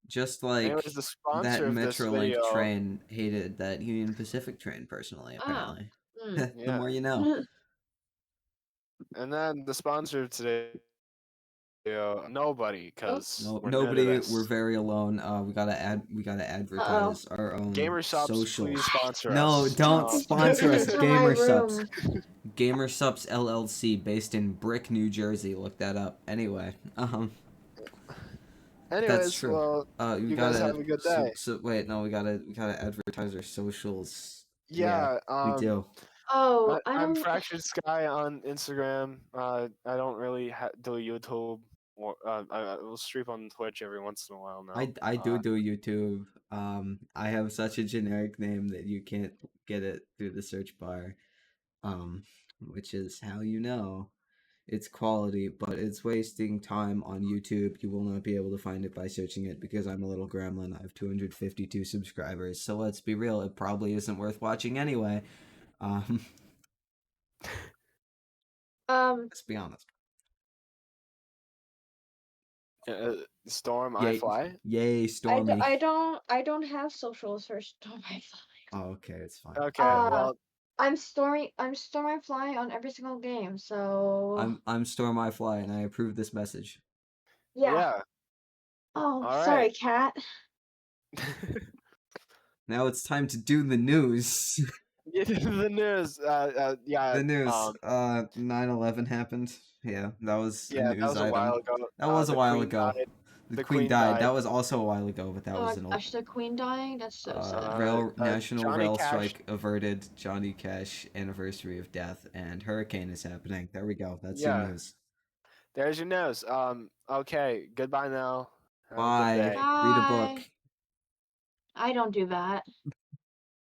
Just like Anyways, the sponsor that of this Metrolink video, train hated that Union Pacific train personally, apparently. The Yeah. more you know. And then the sponsor of today, nobody, because Nobody. We're very alone. We gotta advertise our own Gamer Subs, social. please sponsor No, us. don't sponsor us. Into my Gamer Subs. room. Gamer Subs LLC, based in Brick, New Jersey. Look that up. Anyway, Anyways, that's true. well, You guys gotta have a good day. So wait, no, we gotta advertise our socials. Yeah, we do. Oh, I'm Fractured Sky on Instagram. I don't really do YouTube. Or, I will stream on Twitch every once in a while now. I do YouTube. I have such a generic name that you can't get it through the search bar. Which is how you know it's quality, but it's wasting time on YouTube. You will not be able to find it by searching it because I'm a little gremlin. I have 252 subscribers, so let's be real, it probably isn't worth watching anyway. Let's be honest. Storm, Yay, I fly. Yay, Stormy. I don't have socials for Storm I Fly. Oh, okay, it's fine. Okay, well, I'm Storm I Fly on every single game, so I'm Storm I Fly, and I approve this message. yeah. Oh, All sorry, right. cat. Now it's time to do the news. The news. Yeah. The news. 9/11 happened. Yeah, that was a news that was a item. while ago. That was a while Queen ago. died. The Queen died. That was also a while ago, but that Oh was my an gosh, the Queen dying? That's so sad. national Johnny rail Cash. strike averted. Johnny Cash anniversary of death, and hurricane is happening. There we go. That's your news. There's your news. Okay. Goodbye now. Have a good Bye. day. Read a book. I don't do that.